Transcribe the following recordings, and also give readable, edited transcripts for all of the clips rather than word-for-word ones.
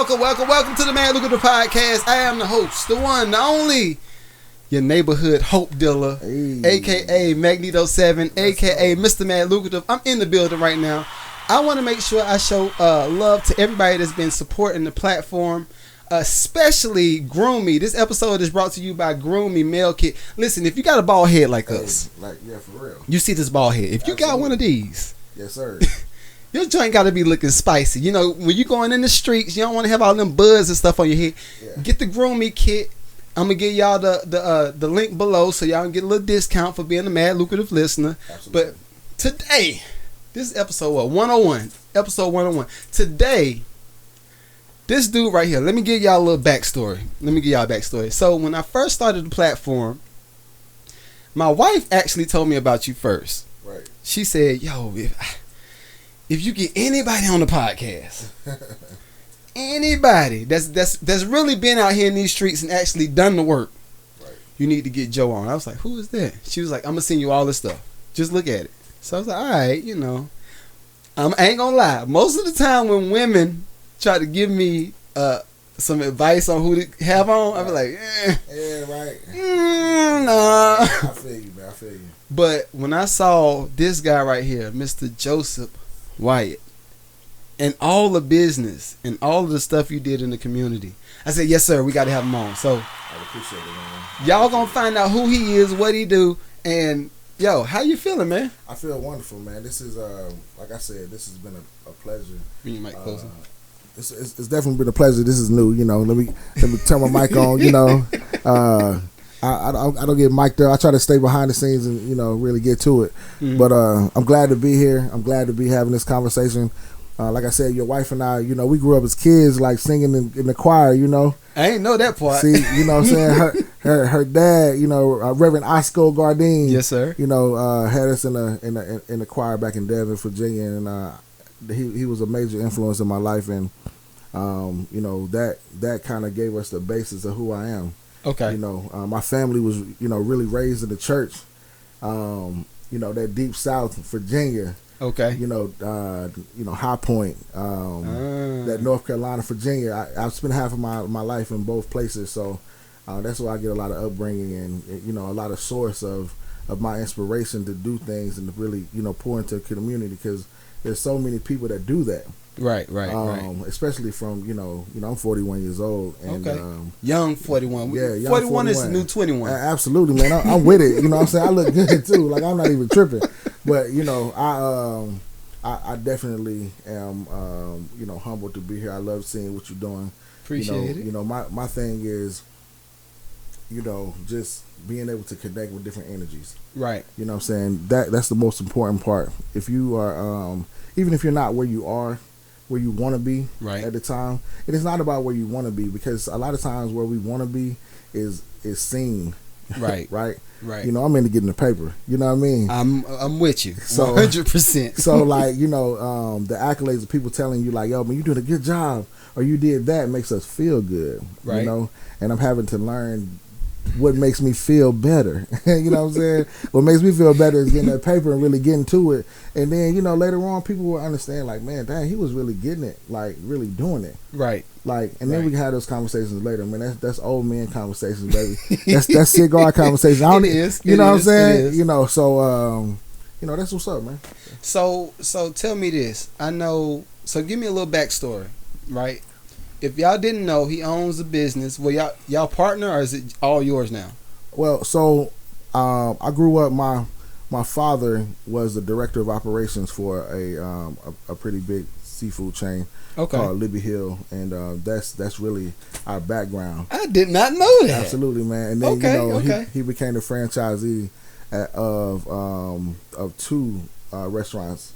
welcome to the MadLucrative Podcast. I am the host, the one, the only, your neighborhood hope dealer, aka Magneto 7, aka Mr. MadLucrative. I'm in the building right now. I want to make sure I show love to everybody that's been supporting the platform, especially Groom Me. This episode is brought to you by Groom Me Male Kit. Listen, if you got a bald head like us, for real, you see this bald head. If you got one of these, yes sir. Your joint got to be looking spicy. You know, when you going in the streets, you don't want to have all them buds and stuff on your head. Yeah. Get the Groom Me kit. I'm going to give y'all the link below so y'all can get a little discount for being a Mad Lucrative listener. Absolutely. But today, this is episode 101. Episode 101. Today, this dude right here, let me give y'all a little backstory. So when I first started the platform, my wife actually told me about you first. Right. She said, yo, if you get anybody on the podcast, anybody that's really been out here in these streets and actually done the work, right, you need to get Joe on. I was like, who is that? She was like, I'm gonna send you all this stuff. Just look at it. So I was like, all right, you know, I ain't gonna lie. Most of the time when women try to give me some advice on who to have on, I be like, yeah, right, nah. I feel you, man. I feel you. But when I saw this guy right here, Mr. Joseph Wyatt, and all the business and all of the stuff you did in the community, I said, yes sir, we got to have him on. So I appreciate it, man. Y'all gonna find out who he is, what he do, and yo, how you feeling, man? I feel wonderful, man. This is like I said, this has been a pleasure. You might close it. It's definitely been a pleasure. This is new, you know. Let me turn my mic on, you know. I don't get mic'd up. I try to stay behind the scenes and, you know, really get to it. Mm-hmm. But I'm glad to be here. I'm glad to be having this conversation. Like I said, your wife and I, you know, we grew up as kids, like singing in the choir, you know. I ain't know that part. See, you know what I'm saying? Her dad, you know, Reverend Oscar Gardine. Yes, sir. You know, had us in the choir back in Devon, Virginia, and he was a major influence in my life, and you know, that kind of gave us the basis of who I am. Okay. You know, my family was, you know, really raised in the church. You know, that deep South Virginia. Okay. You know, High Point, that North Carolina, Virginia. I've spent half of my life in both places, so that's why I get a lot of upbringing and, you know, a lot of source of my inspiration to do things and to really, you know, pour into the community, because there's so many people that do that. Right. Especially from, you know, I'm 41 years old. And, okay. Young 41. Yeah, young 41 is the new 21. Absolutely, man. I'm with it. You know what I'm saying? I look good too. Like, I'm not even tripping. But, you know, I definitely am, you know, humbled to be here. I love seeing what you're doing. Appreciate it. You know, my thing is, you know, just being able to connect with different energies. Right. You know what I'm saying? That's the most important part. If you are, even if you're not where you are, where you want to be right at the time, it is not about where you want to be, because a lot of times where we want to be is seen. Right. Right. Right. You know, I'm into getting the paper. You know what I mean? I'm with you. So 100%. So like, you know, the accolades of people telling you like, yo, man, you doing a good job, or you did that, makes us feel good. Right. You know, and I'm having to learn what makes me feel better. You know what I'm saying? What makes me feel better is getting that paper and really getting to it. And then, you know, later on people will understand, like, man, dang, he was really getting it, like really doing it. Right. Like, and then we can have those conversations later. Man, that's old man conversations, baby. that's cigar conversation. It is. You know what I'm saying? You know, so you know, that's what's up, man. So tell me this. I know, so give me a little backstory, right? If y'all didn't know, he owns a business. Well, y'all partner, or is it all yours now? Well, so I grew up. My father was the director of operations for a pretty big seafood chain called Libby Hill, and that's really our background. I did not know that. Absolutely, man. And then you know, he became the franchisee of two restaurants.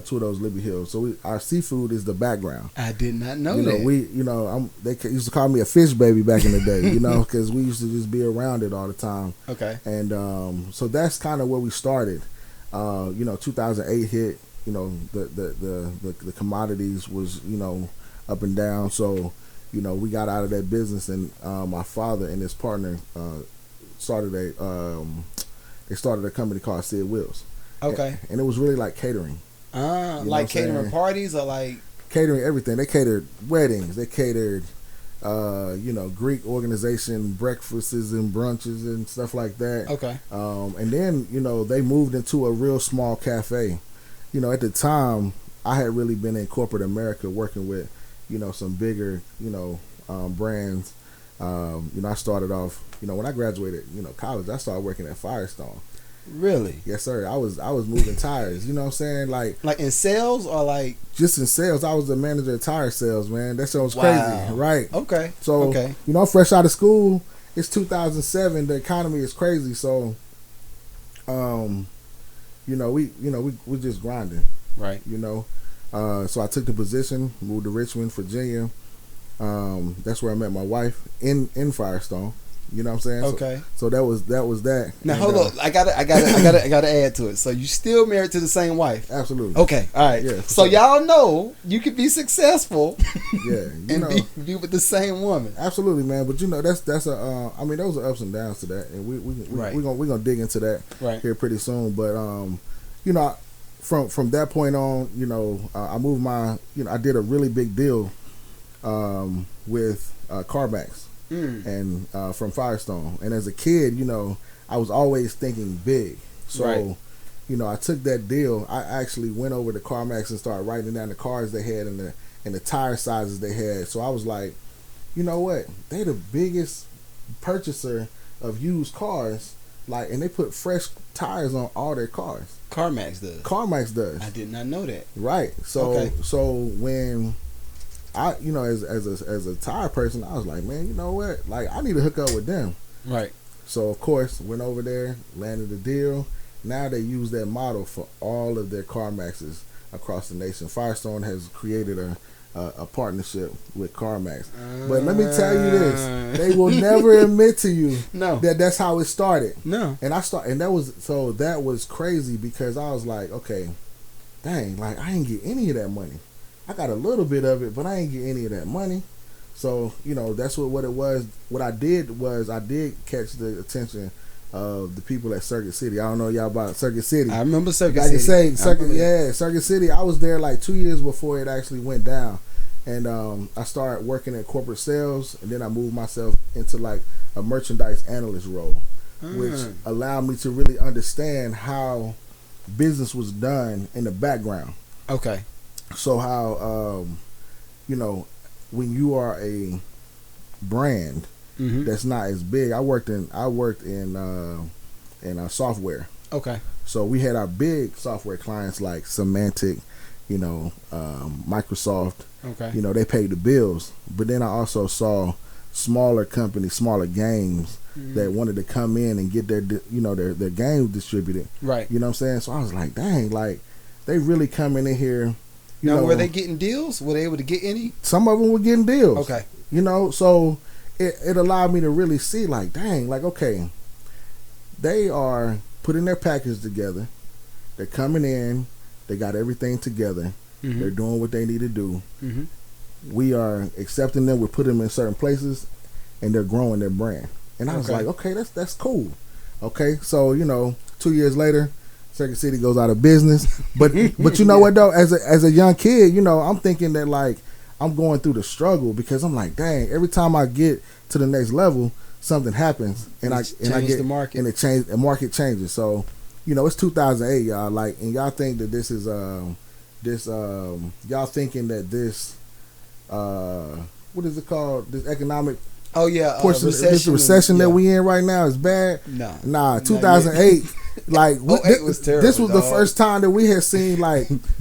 Two of those Libby Hills. So our seafood is the background. I did not know that. They used to call me a fish baby back in the day, you know, because we used to just be around it all the time. Okay. And so that's kind of where we started. You know, 2008 hit. You know, the commodities was, you know, up and down. So, you know, we got out of that business, and my father and his partner started a company called Sid Wills. Okay. And it was really like catering. Like catering parties, or like catering everything. They catered weddings. They catered, Greek organization breakfasts and brunches and stuff like that. Okay. And then they moved into a real small cafe. At the time, I had really been in corporate America working with, some bigger, brands. I started off, when I graduated, college, I started working at Firestone. Really? Yes, sir. I was moving tires. You know what I'm saying? Like in sales or like just in sales. I was the manager of tire sales, man. That sounds wow. crazy, right? Okay. So I'm fresh out of school. It's 2007. The economy is crazy. So, we just grinding, right? So I took the position, moved to Richmond, Virginia. That's where I met my wife in Firestone. You know what I'm saying? Okay. So that was that. Now hold on, I gotta add to it. So you still married to the same wife? Absolutely. Okay. All right. Yeah, so y'all know you could be successful. Yeah. And be with the same woman. Absolutely, man. But that's a. I mean, those are ups and downs to that, and we're gonna dig into that here pretty soon. But from that point on, I moved my. I did a really big deal, with CarMax. And from Firestone, and as a kid, I was always thinking big. So, I took that deal. I actually went over to CarMax and started writing down the cars they had and the tire sizes they had. So I was like, you know what? They the biggest purchaser of used cars, and they put fresh tires on all their cars. CarMax does. CarMax does. I did not know that. Right. So when I, as a tire person, I was like, man, you know what? Like, I need to hook up with them. Right. So, of course, went over there, landed a deal. Now they use that model for all of their CarMaxes across the nation. Firestone has created a partnership with CarMax. But let me tell you this. They will never admit to you that that's how it started. No. And that was crazy because I was like, okay, dang, I didn't get any of that money. I got a little bit of it, but I ain't get any of that money. So, that's what it was. What I did was I did catch the attention of the people at Circuit City. I don't know y'all about Circuit City. I remember Circuit City. Circuit City. I was there 2 years before it actually went down. And I started working in corporate sales, and then I moved myself into a merchandise analyst role, which allowed me to really understand how business was done in the background. Okay. So how when you are a brand that's not as big, I worked in software. Okay. So we had our big software clients like Symantec, Microsoft. Okay. They paid the bills. But then I also saw smaller companies, smaller games that wanted to come in and get their games distributed. Right. You know what I'm saying? So I was like, dang, they really coming in here. Now, were they getting deals? Were they able to get any? Some of them were getting deals. Okay. So it allowed me to really see, dang, okay, they are putting their package together. They're coming in. They got everything together. Mm-hmm. They're doing what they need to do. Mm-hmm. We are accepting them. We put them in certain places, and they're growing their brand. And I was like, okay, that's cool. Okay, so 2 years later, Circuit City goes out of business, but you know what though? As a young kid, I'm thinking that I'm going through the struggle because I'm like, dang, every time I get to the next level, something happens and I get the market and the market changes. So it's 2008, y'all. And y'all think that this is y'all thinking that this what is it called? This economic portion, this recession that we in right now is bad. Nah, 2008. It was terrible. This was the first time that we had seen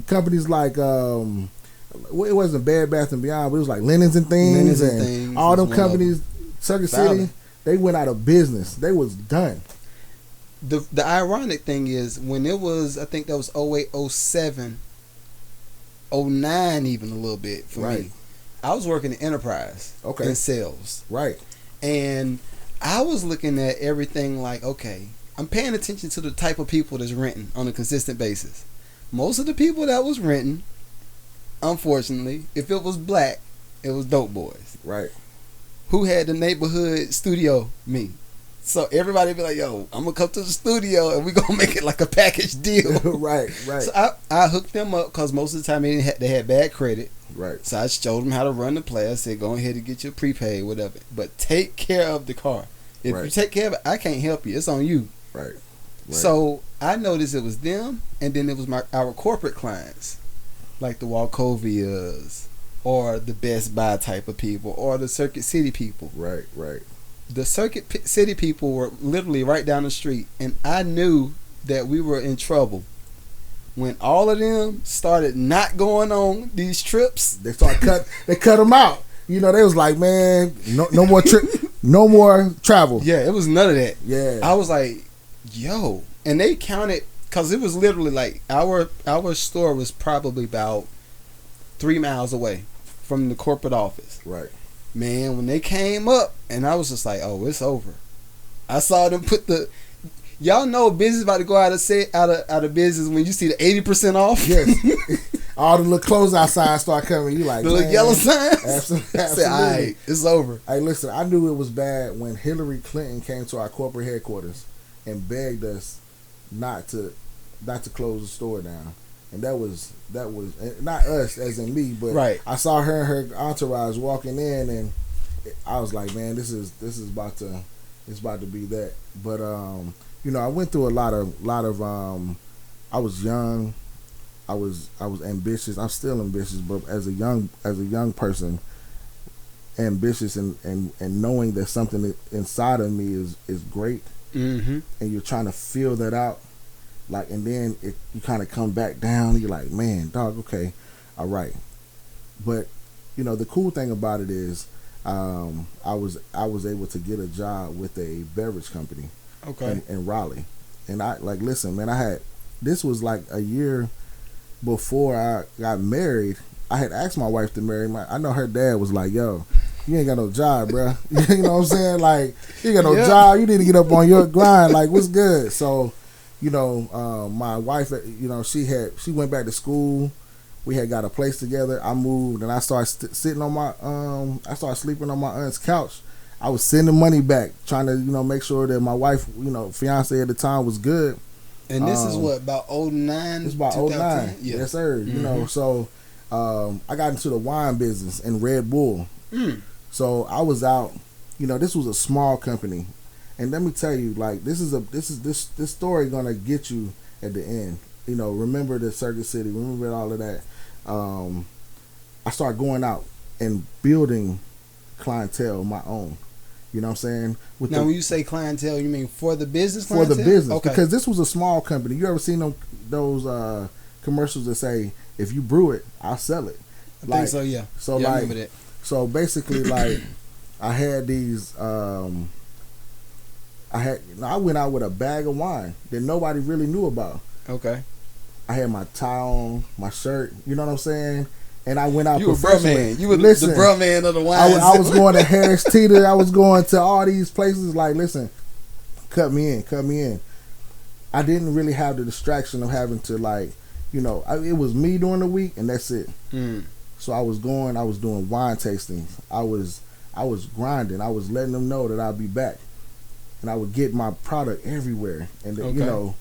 companies it wasn't Bed Bath and Beyond, but it was Linens and Things, all them companies. Circuit City, they went out of business. They was done. The ironic thing is when it was, I think that was 08, 07, 09 even a little bit for me. I was working in enterprise in sales. Right. And I was looking at everything okay, I'm paying attention to the type of people that's renting on a consistent basis. Most of the people that was renting, unfortunately, if it was black, it was dope boys. Right. Who had the neighborhood studio? Me. So everybody be like, yo, I'm gonna come to the studio and we gonna make it like a package deal. Right. So I hooked them up because most of the time they had bad credit. Right. So I showed them how to run the play. I said, go ahead and get your prepaid, whatever. But take care of the car. If you take care of it, I can't help you. It's on you. Right. So I noticed it was them, and then it was our corporate clients, like the Wackovias, or the Best Buy type of people, or the Circuit City people. Right. The Circuit City people were literally right down the street, and I knew that we were in trouble when all of them started not going on these trips. They cut them out. You know, they was like, man, no more trip, no more travel. Yeah, it was none of that. Yeah, I was like, yo, and they counted because it was literally like our store was probably about 3 miles away from the corporate office. Right. Man, when they came up, and I was just like, oh, it's over. I saw them put the, y'all know business about to go out of business when you see the 80% off. Yes. All the little closeout signs start coming. You like the little yellow signs. Absolutely. I said, all right, it's over. Hey, listen, I knew it was bad when Hillary Clinton came to our corporate headquarters and begged us not to close the store down. And that was not us as in me, but right. I saw her and her entourage walking in, and I was like, man, this is about to be that. But you know, I went through a lot of I was young, I was ambitious. I'm still ambitious, but as a young person, ambitious and knowing that something inside of me is great, mm-hmm. and you're trying to feel that out. Like, and then you kind of come back down. You're like, man, dog, okay, all right. But you know, the cool thing about it is, I was able to get a job with a beverage company, okay, in Raleigh. And I like, listen, man, this was like a year before I got married. I had asked my wife to marry me. I know her dad was like, yo, you ain't got no job, bro. You know what I'm saying? Like, you ain't got no job. You need to get up on your grind. Like, what's good? So, you know, my wife, you know, she went back to school. We had got a place together. I moved, and I started sitting on my I started sleeping on my aunt's couch. I was sending money back, trying to, you know, make sure that my wife, you know, fiance at the time was good. And this is what, about 09? It's about 09. Yeah. Yes, sir. Mm-hmm. You know, so I got into the wine business in Red Bull. So I was out, you know, this was a small company. And let me tell you, like, this story gonna get you at the end. You know, remember the Circuit City, remember all of that. I started going out and building clientele of my own. You know what I'm saying? When you say clientele, you mean for the business clientele? For the business. Okay. Because this was a small company. You ever seen those commercials that say, if you brew it, I'll sell it? I think so, yeah. So, yeah, like, I remember that. So basically, like, I had these, I went out with a bag of wine that nobody really knew about. Okay. I had my tie on, my shirt, you know what I'm saying? And I went out. You were bruh man. You were the bruh man of the wine. I was going to Harris Teeter. I was going to all these places. Like, listen, cut me in. I didn't really have the distraction of having to, like, you know, it was me during the week, and that's it. So I was doing wine tastings. I was grinding. I was letting them know that I'd be back, and I would get my product everywhere. And you know,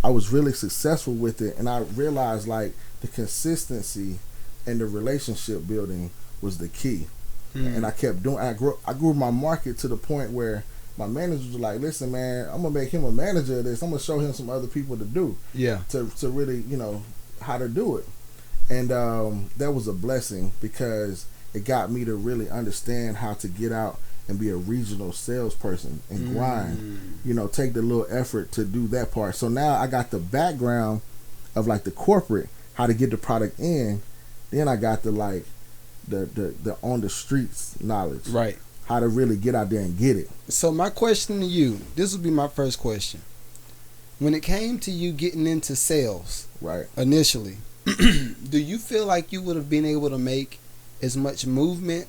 I was really successful with it, and I realized, like, the consistency and the relationship building was the key. And I kept doing. I grew my market to the point where my managers were like, "Listen, man, I'm gonna make him a manager of this. I'm gonna show him some other people to do. To really, you know, how to do it." And that was a blessing because it got me to really understand how to get out and be a regional salesperson and grind. You know, take the little effort to do that part. So now I got the background of, like, the corporate, how to get the product in. Then I got the, like, the on the streets knowledge. Right. How to really get out there and get it. So my question to you, this would be my first question. When it came to you getting into sales, right, initially, do you feel like you would have been able to make as much movement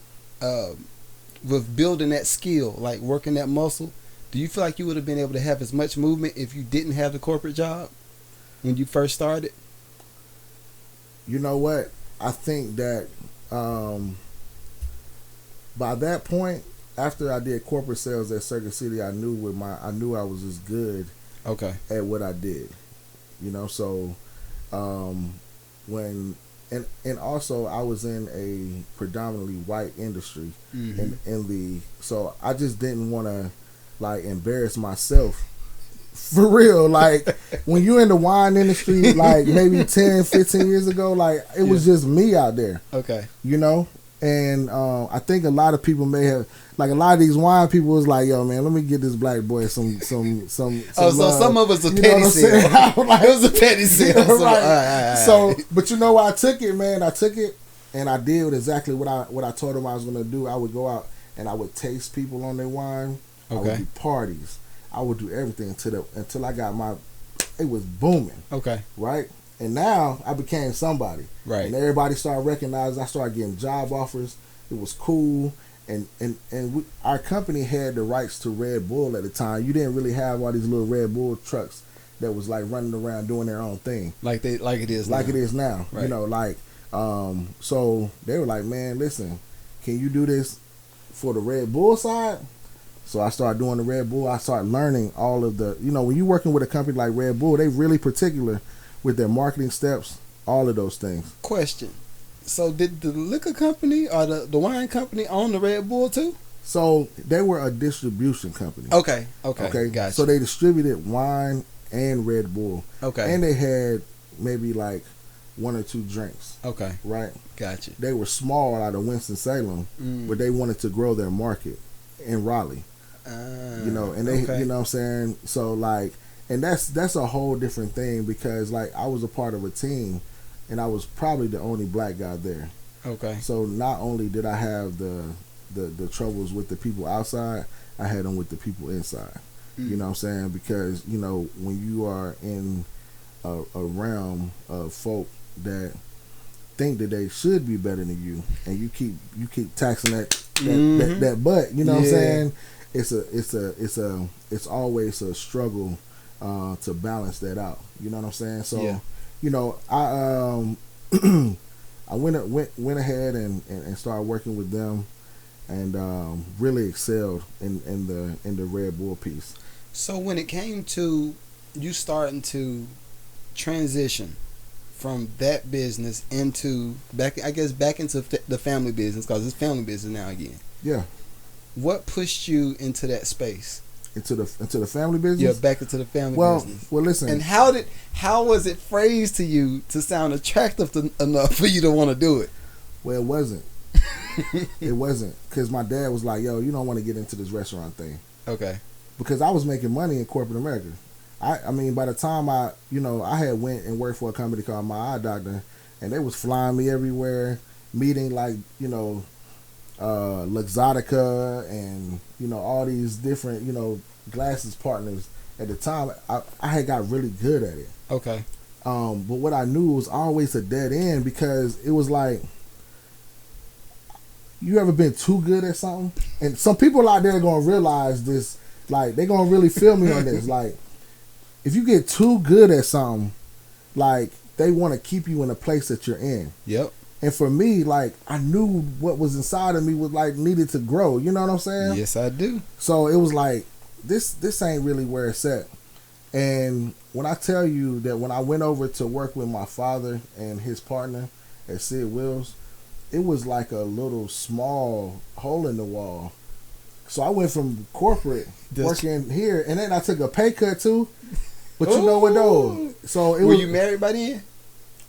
with building that skill, like working that muscle? Do you feel like you would have been able to have as much movement if you didn't have the corporate job when you first started? You know what? I think that by that point, after I did corporate sales at Circuit City, I knew I was as good at what I did. You know, so when and also I was in a predominantly white industry, so I just didn't want to like embarrass myself. For real, like when you're in the wine industry, like maybe 10, 15 years ago, like it was just me out there. Okay. You know? And I think a lot of people may have, like a lot of these wine people was like, yo, man, let me get this black boy some So love. some of us a petty sale. Like, it was a petty sale. So, right. So, but you know why I took it, man? I took it and I did exactly what I told them I was going to do. I would go out and I would taste people on their wine. I would do parties. I would do everything until I got it was booming. Okay. Right? And now I became somebody. Right. And everybody started recognizing. I started getting job offers. It was cool. And our company had the rights to Red Bull at the time. You didn't really have all these little Red Bull trucks that was like running around doing their own thing. Like it is now. Right. You know, like so they were like, man, listen, can you do this for the Red Bull side? So I started doing the Red Bull. I started learning all of the, you know, when you're working with a company like Red Bull, they really particular with their marketing steps, all of those things. Question. So did the liquor company or the wine company own the Red Bull too? So they were a distribution company. Okay. Gotcha. So they distributed wine and Red Bull. Okay. And they had maybe like one or two drinks. Okay. Right? Gotcha. They were small out of Winston-Salem, but they wanted to grow their market in Raleigh. You know, and they, you know what I'm saying? So like, and that's a whole different thing because like I was a part of a team and I was probably the only black guy there. Okay. So not only did I have the troubles with the people outside, I had them with the people inside. You know what I'm saying? Because, you know, when you are in a realm of folk that think that they should be better than you and you keep taxing that butt, you know what I'm saying? It's always a struggle to balance that out. You know what I'm saying? So, you know, I I went ahead and started working with them and really excelled in the Red Bull piece. So when it came to you starting to transition from that business into back into the family business, because it's family business now again. Yeah. What pushed you into that space? Into the family business? Yeah, back into the family business. Well, listen. And how was it phrased to you to sound attractive enough for you to want to do it? Well, it wasn't. It wasn't, because my dad was like, "Yo, you don't want to get into this restaurant thing." Okay. Because I was making money in corporate America. I mean, by the time I had went and worked for a company called My Eye Doctor, and they was flying me everywhere, meeting like, Luxottica and, all these different, glasses partners. At the time, I had got really good at it. Okay. But what I knew was always a dead end, because it was like, you ever been too good at something? And some people out there are going to realize this, like, they're going to really feel me on this. Like, if you get too good at something, like, they want to keep you in a place that you're in. Yep. And for me, like, I knew what was inside of me was, like, needed to grow. You know what I'm saying? Yes, I do. So it was like, this ain't really where it's at. And when I tell you that when I went over to work with my father and his partner at Sid Wills, it was like a little small hole in the wall. So I went from corporate working here, and then I took a pay cut too. But you know what though? So were you married by then?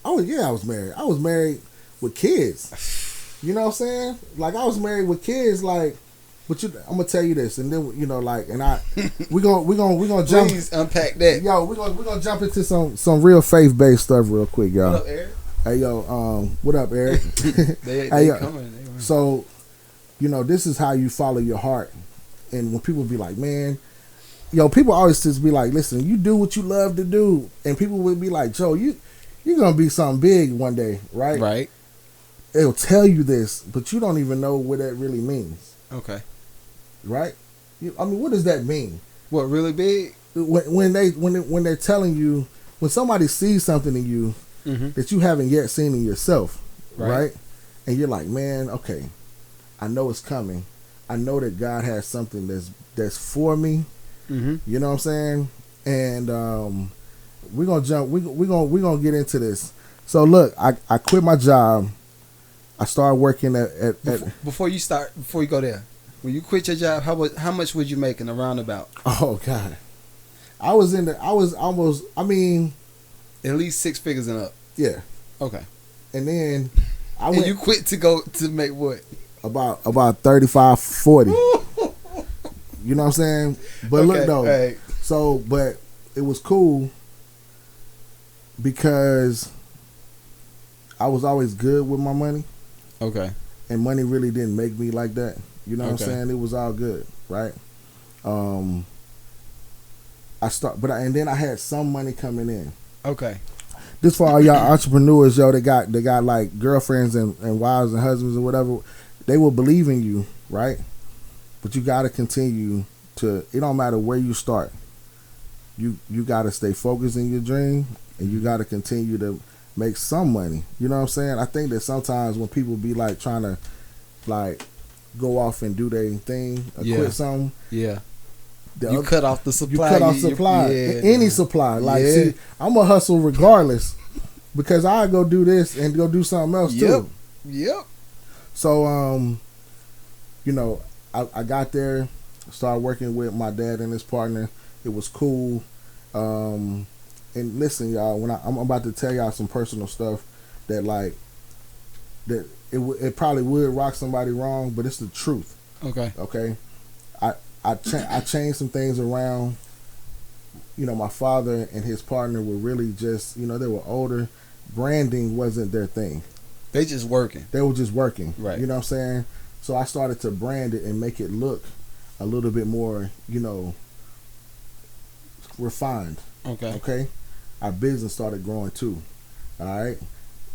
Oh yeah, I was married. I was married with kids. You know what I'm saying? Like, I was married with kids. Like, but I'm gonna tell you this, and then we're gonna jump. Please unpack that. Yo, we're gonna jump into some real faith based stuff real quick, y'all. What up, Eric? Hey yo, what up, Eric? they coming. So, this is how you follow your heart. And when people be like, man, people always just be like, listen, you do what you love to do. And people will be like, Joe, you're going to be something big one day, right? Right. They'll tell you this, but you don't even know what that really means. Okay. Right? What does that mean? What, really big? When they're telling you, when somebody sees something in you that you haven't yet seen in yourself, right? And you're like, man, okay, I know it's coming. I know that God has something that's for me. You know what I'm saying? And we're gonna jump. We're gonna get into this. So look, I quit my job. I started working at before you go there. When you quit your job, how much would you make in a roundabout? Oh God, I was almost. I mean, at least 6 figures and up. Yeah. Okay. And then I and went. You quit to go to make what? About 35, 40. You know what I'm saying? But okay, look though. Hey. So, but it was cool because I was always good with my money. Okay. And money really didn't make me like that. You know what I'm saying? It was all good, right? And then I had some money coming in. Okay. This for all y'all entrepreneurs, yo, they got like girlfriends and wives and husbands or whatever. They will believe in you, right? But you gotta continue to. It don't matter where you start. You gotta stay focused in your dream, and you gotta continue to make some money. You know what I'm saying? I think that sometimes when people be like trying to like go off and do their thing or quit something, you cut off the supply. You cut off supply, any supply. Like, see, I'm gonna hustle regardless because I go do this and go do something else too. Yep. So, you know, I got there, started working with my dad and his partner. It was cool. And listen, y'all, when I'm about to tell y'all some personal stuff that it probably would rock somebody wrong, but it's the truth. Okay. I changed some things around. You know, my father and his partner were really just, you know, they were older. Branding wasn't their thing. They just working. They were just working. Right. You know what I'm saying? So I started to brand it and make it look a little bit more, you know, refined. Okay. Our business started growing too. All right.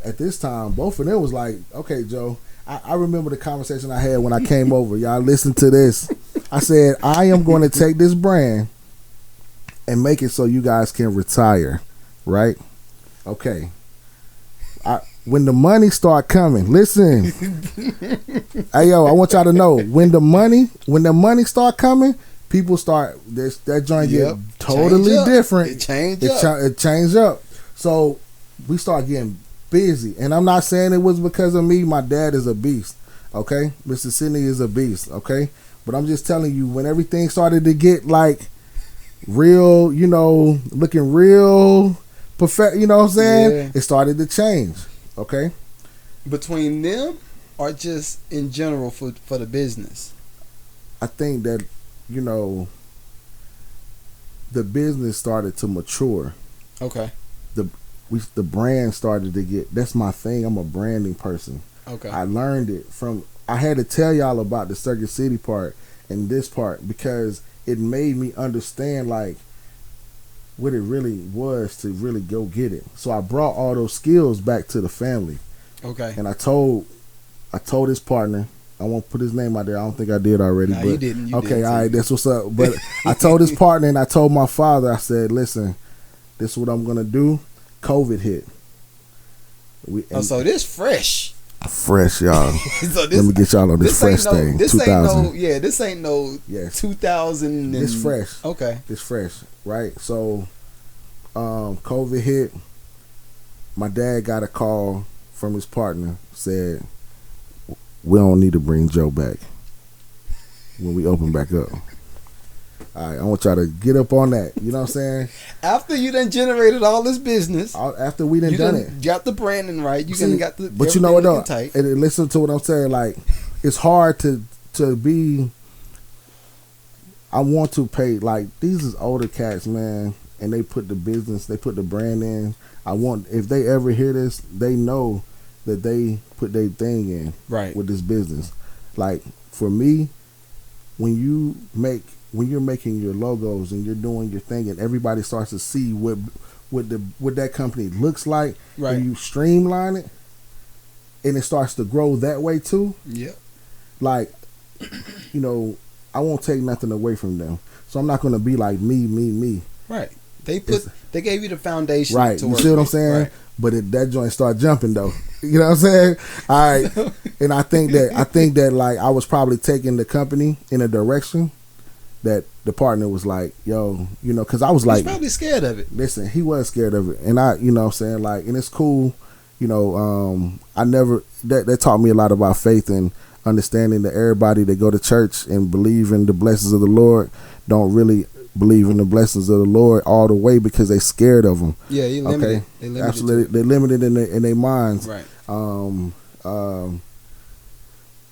At this time, both of them was like, okay, Joe, I remember the conversation I had when I came over. Y'all listen to this. I said, I am going to take this brand and make it so you guys can retire. Right? Okay. When the money start coming, listen. Hey, yo, I want y'all to know, when the money start coming, people start, that joint get totally different. It changed up. So we start getting busy. And I'm not saying it was because of me. My dad is a beast. Okay? Mr. Sidney is a beast. Okay? But I'm just telling you, when everything started to get like real, you know, looking real perfect, you know what I'm saying? It started to change. Okay? Between them or just in general for the business? I think that, you know, the business started to mature. Okay. The brand started to get, that's my thing. I'm a branding person. Okay. I learned it from, I had to tell y'all about the Circuit City part and this part because it made me understand like what it really was to really go get it. So I brought all those skills back to the family. Okay. And I told his partner, I won't put his name out there. I don't think I did already. No, but you didn't. All right, that's what's up. But I told his partner and I told my father, I said, listen, this is what I'm going to do. COVID hit. So this fresh. Fresh, y'all. So let me get y'all on this fresh thing. This 2000. This ain't no 2000. This fresh. Okay. This fresh, right? So COVID hit. My dad got a call from his partner, said, we don't need to bring Joe back when we open back up. All right, I want y'all to get up on that. You know what I'm saying? After you done generated all this business, after we done it, got the branding right. You got the. But you know what though? And listen to what I'm saying. Like, it's hard to be. I want to pay, like, these is older cats, man, and they put the business, they put the brand in. I want, if they ever hear this, they know that they put their thing in with this business. Like, for me, when you're making your logos and you're doing your thing and everybody starts to see what that company looks like, and you streamline it and it starts to grow that way too. Yeah. Like, you know, I won't take nothing away from them. So I'm not going to be like me. Right. They gave you the foundation. Right. You see what I'm saying? Right. but that joint started jumping though. You know what I'm saying? All right, and I think that like I was probably taking the company in a direction that the partner was like, yo, you know, because I was like, he's probably scared of it. Listen, he was scared of it, and I, you know what I'm saying, like, and it's cool, you know, I never, that taught me a lot about faith and understanding that everybody that go to church and believe in the blessings of the Lord don't really believe in the blessings of the Lord all the way because they scared of them. Yeah, you limited. Okay? They limited. Absolutely, they're limited in their minds. Right.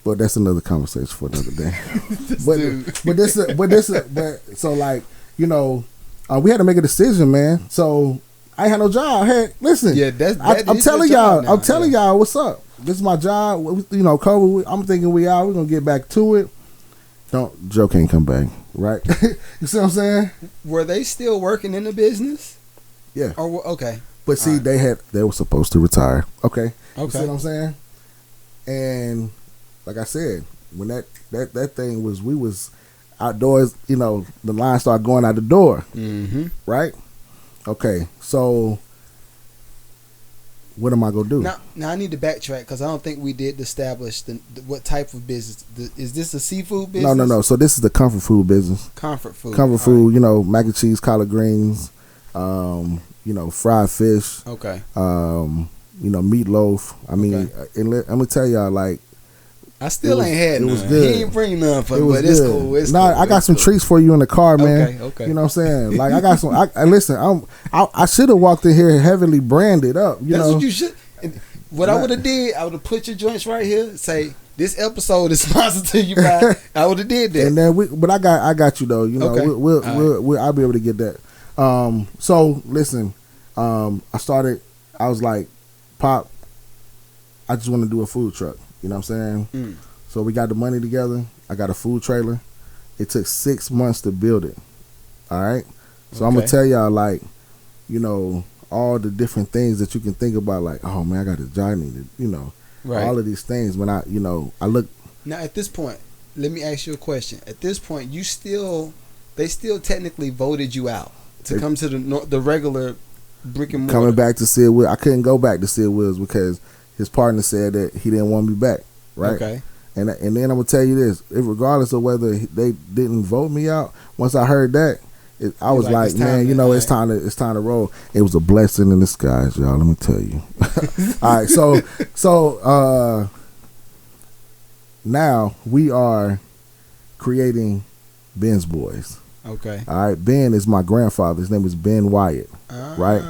But that's another conversation for another day. but so like, you know, we had to make a decision, man. So I ain't had no job. Hey, listen. Yeah, I'm telling y'all what's up. This is my job. You know, COVID. I'm thinking we out. We're gonna get back to it. Joe can't come back, right? You see what I'm saying? Were they still working in the business? Yeah. Or okay. But see, right. They were supposed to retire. Okay. You see Okay. what I'm saying? And like I said, when that thing was, we was outdoors, you know, the line started going out the door. Mm-hmm. Right? Okay. So what am I gonna do? Now I need to backtrack because I don't think we did establish what type of business. Is this a seafood business? No. So this is the comfort food business. Comfort food. Comfort food. Right. You know, mac and cheese, collard greens, you know, fried fish. Okay. You know, meatloaf. I mean, and I'm gonna tell y'all, like, I still ain't had none. It was good. He ain't bring none for me, but it's cool. I got some treats for you in the car, man. Okay. You know what I'm saying? Like, I got some. Listen, I should have walked in here heavily branded up. That's what you should. What I would have did, I would have put your joints right here. Say this episode is sponsored to you by. I would have did that. And then but I got you though. You know, we'll I'll be able to get that. So listen, I was like, Pop, I just want to do a food truck. You know what I'm saying? Mm. So we got the money together. I got a food trailer. It took 6 months to build it. All right. So I'm gonna tell y'all, like, you know, all the different things that you can think about, like, oh man, I got a job, I need to, you know, all of these things. When I look. Now at this point, let me ask you a question. At this point, they still technically voted you out to come to the regular brick and mortar. Coming back to Sid Wills, I couldn't go back to Sid Wills because his partner said that he didn't want me back, right? Okay. And then I'm gonna tell you this: regardless of whether they didn't vote me out, once I heard that, I was like, man, you know, it's time to roll. It was a blessing in disguise, y'all. Let me tell you. All right, so now we are creating Ben's Boys. Okay. All right, Ben is my grandfather. His name is Ben Wyatt. Right.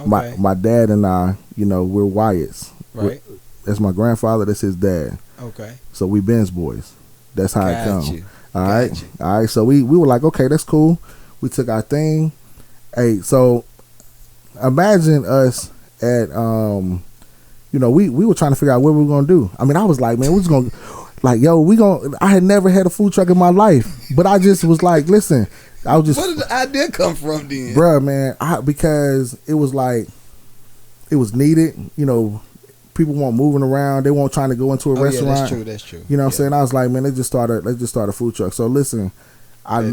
Okay. My dad and I, you know, we're Wyatts. Right. That's my grandfather. That's his dad. Okay. So we Ben's Boys. That's how it comes. All right. All right. So we were like, okay, that's cool. We took our thing. Hey, so imagine us at you know, we were trying to figure out what we were gonna do. I mean, I was like, man, we're just gonna I had never had a food truck in my life, but I just was like, listen, I was just. Where did the idea come from then? Bruh, man, because it was like, it was needed. You know, people weren't moving around. They weren't trying to go into a restaurant. Yeah, that's true. You know what I'm saying? I was like, man, let's just start a food truck. So listen, what?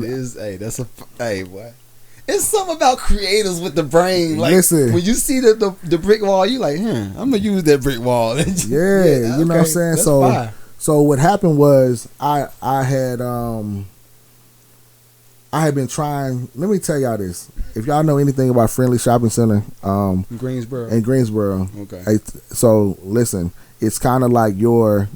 It's something about creators with the brain. Like, listen, when you see the brick wall, you like, I'm gonna use that brick wall. You know what I'm saying? So what happened was I had been trying. Let me tell y'all this. If y'all know anything about Friendly Shopping Center, Greensboro. Okay. So listen, it's kind of like your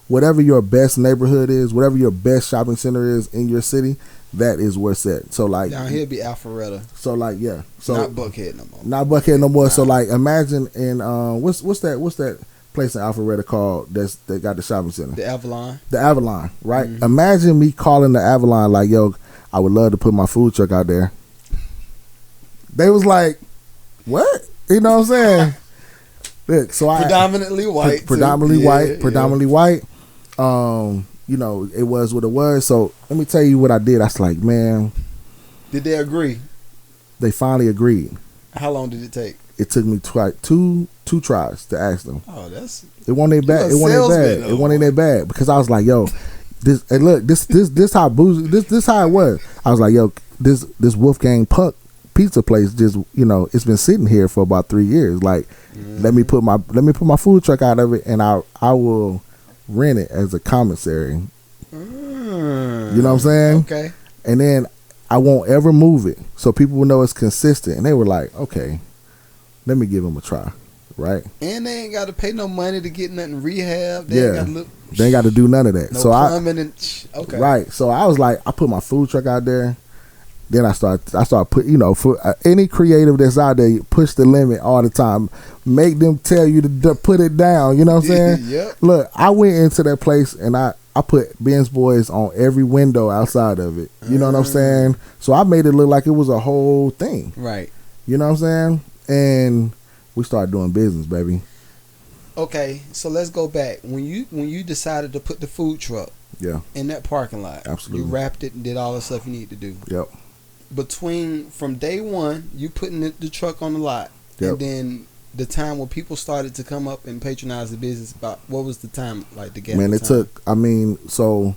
whatever your best neighborhood is, whatever your best shopping center is in your city, that is where it's at. So like down here be Alpharetta. So like so not Buckhead no more. Not Buckhead no more. Nah. So like imagine in what's that place in Alpharetta called that got the shopping center? The Avalon. The Avalon, right? Mm-hmm. Imagine me calling the Avalon like, yo, I would love to put my food truck out there. They was like, what? You know what I'm saying? Look, so predominantly white. Predominantly white. You know, it was what it was. So let me tell you what I did. I was like, man. Did they agree? They finally agreed. How long did it take? It took me two tries to ask them. Oh, it wasn't bad. It wasn't that bad because I was like, yo, this how bougie, this how it was. I was like, yo, this Wolfgang Puck pizza place just, it's been sitting here for about 3 years. Like, let me put my food truck out of it, and I will rent it as a commissary. You know what I'm saying? Okay. And then I won't ever move it, so people will know it's consistent. And they were like, okay, let me give them a try, right? And they ain't got to pay no money to get nothing rehab. They ain't got to do none of that. No so plumbing okay. Right. So I was like, I put my food truck out there. Then I start put, for any creative that's out there, push the limit all the time. Make them tell you to put it down. You know what I'm saying? Yep. Look, I went into that place and I put Ben's Boys on every window outside of it. You know what I'm saying? So I made it look like it was a whole thing. Right. You know what I'm saying? And we started doing business, baby. Okay, so let's go back. When you decided to put the food truck in that parking lot, absolutely, you wrapped it and did all the stuff you need to do. Yep. From day one, you putting the truck on the lot, and then the time when people started to come up and patronize the business, about what was the time like to get? Man, it took. I mean, so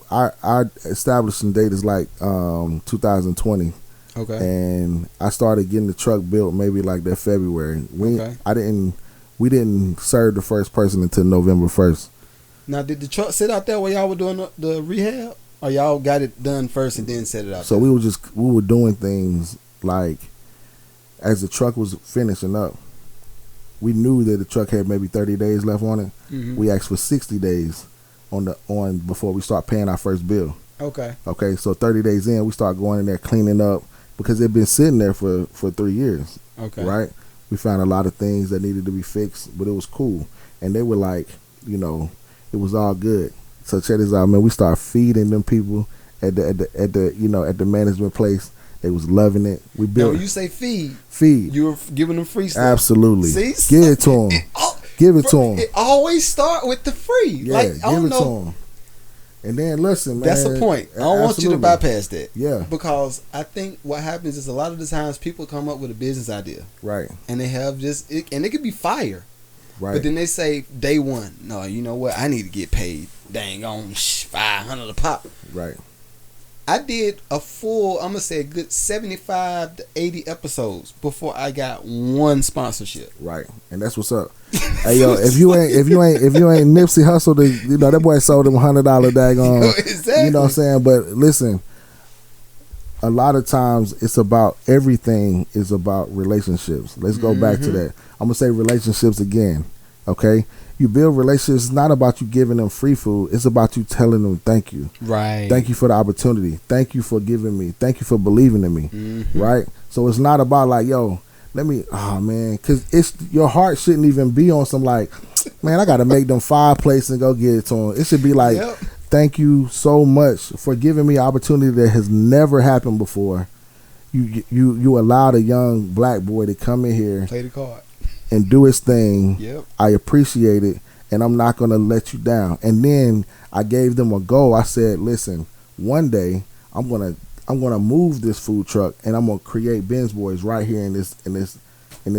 our establishing date is like 2020. Okay. And I started getting the truck built maybe like that February. We didn't serve the first person until November 1st. Now, did the truck sit out there while y'all were doing the rehab? Or y'all got it done first and then set it out so there? we were doing things like, as the truck was finishing up, we knew that the truck had maybe 30 days left on it. Mm-hmm. We asked for 60 days on before we start paying our first bill. Okay. So 30 days in, we start going in there cleaning up because it'd been sitting there for 3 years. Okay. Right? We found a lot of things that needed to be fixed, but it was cool. And they were like, it was all good. So check this out, man. We started feeding them people at the management place. They was loving it. We built. No, you say feed. You were giving them free stuff. Absolutely. See? Give it to them. Give it to them. It always start with the free. Yeah, give it to them. And then listen, man. That's the point. I don't want you to bypass that. Yeah. Because I think what happens is a lot of the times people come up with a business idea. Right. And they have and it could be fire. Right. But then they say day one, no, you know what? I need to get paid. Dang on $500 a pop. Right. I did a full, I'm gonna say a good 75 to 80 episodes before I got one sponsorship. Right, and that's what's up. Hey yo, if you ain't Nipsey Hussle, that boy sold him $100 daggone. Exactly. You know what I'm saying? But listen, a lot of times everything is about relationships. Let's go back to that. I'm gonna say relationships again. Okay. You build relationships. It's not about you giving them free food. It's about you telling them thank you. Right. Thank you for the opportunity. Thank you for giving me. Thank you for believing in me. Mm-hmm. Right. So it's not about like, yo, because it's your heart shouldn't even be on some like, man, I got to make them 5 plates and go get it to them. It should be like, thank you so much for giving me an opportunity that has never happened before. You allowed a young black boy to come in here, play the card, and do his thing. Yep. I appreciate it, and I'm not going to let you down. And then I gave them a goal. I said, listen, one day I'm going to move this food truck, and I'm going to create Ben's Boys right here in this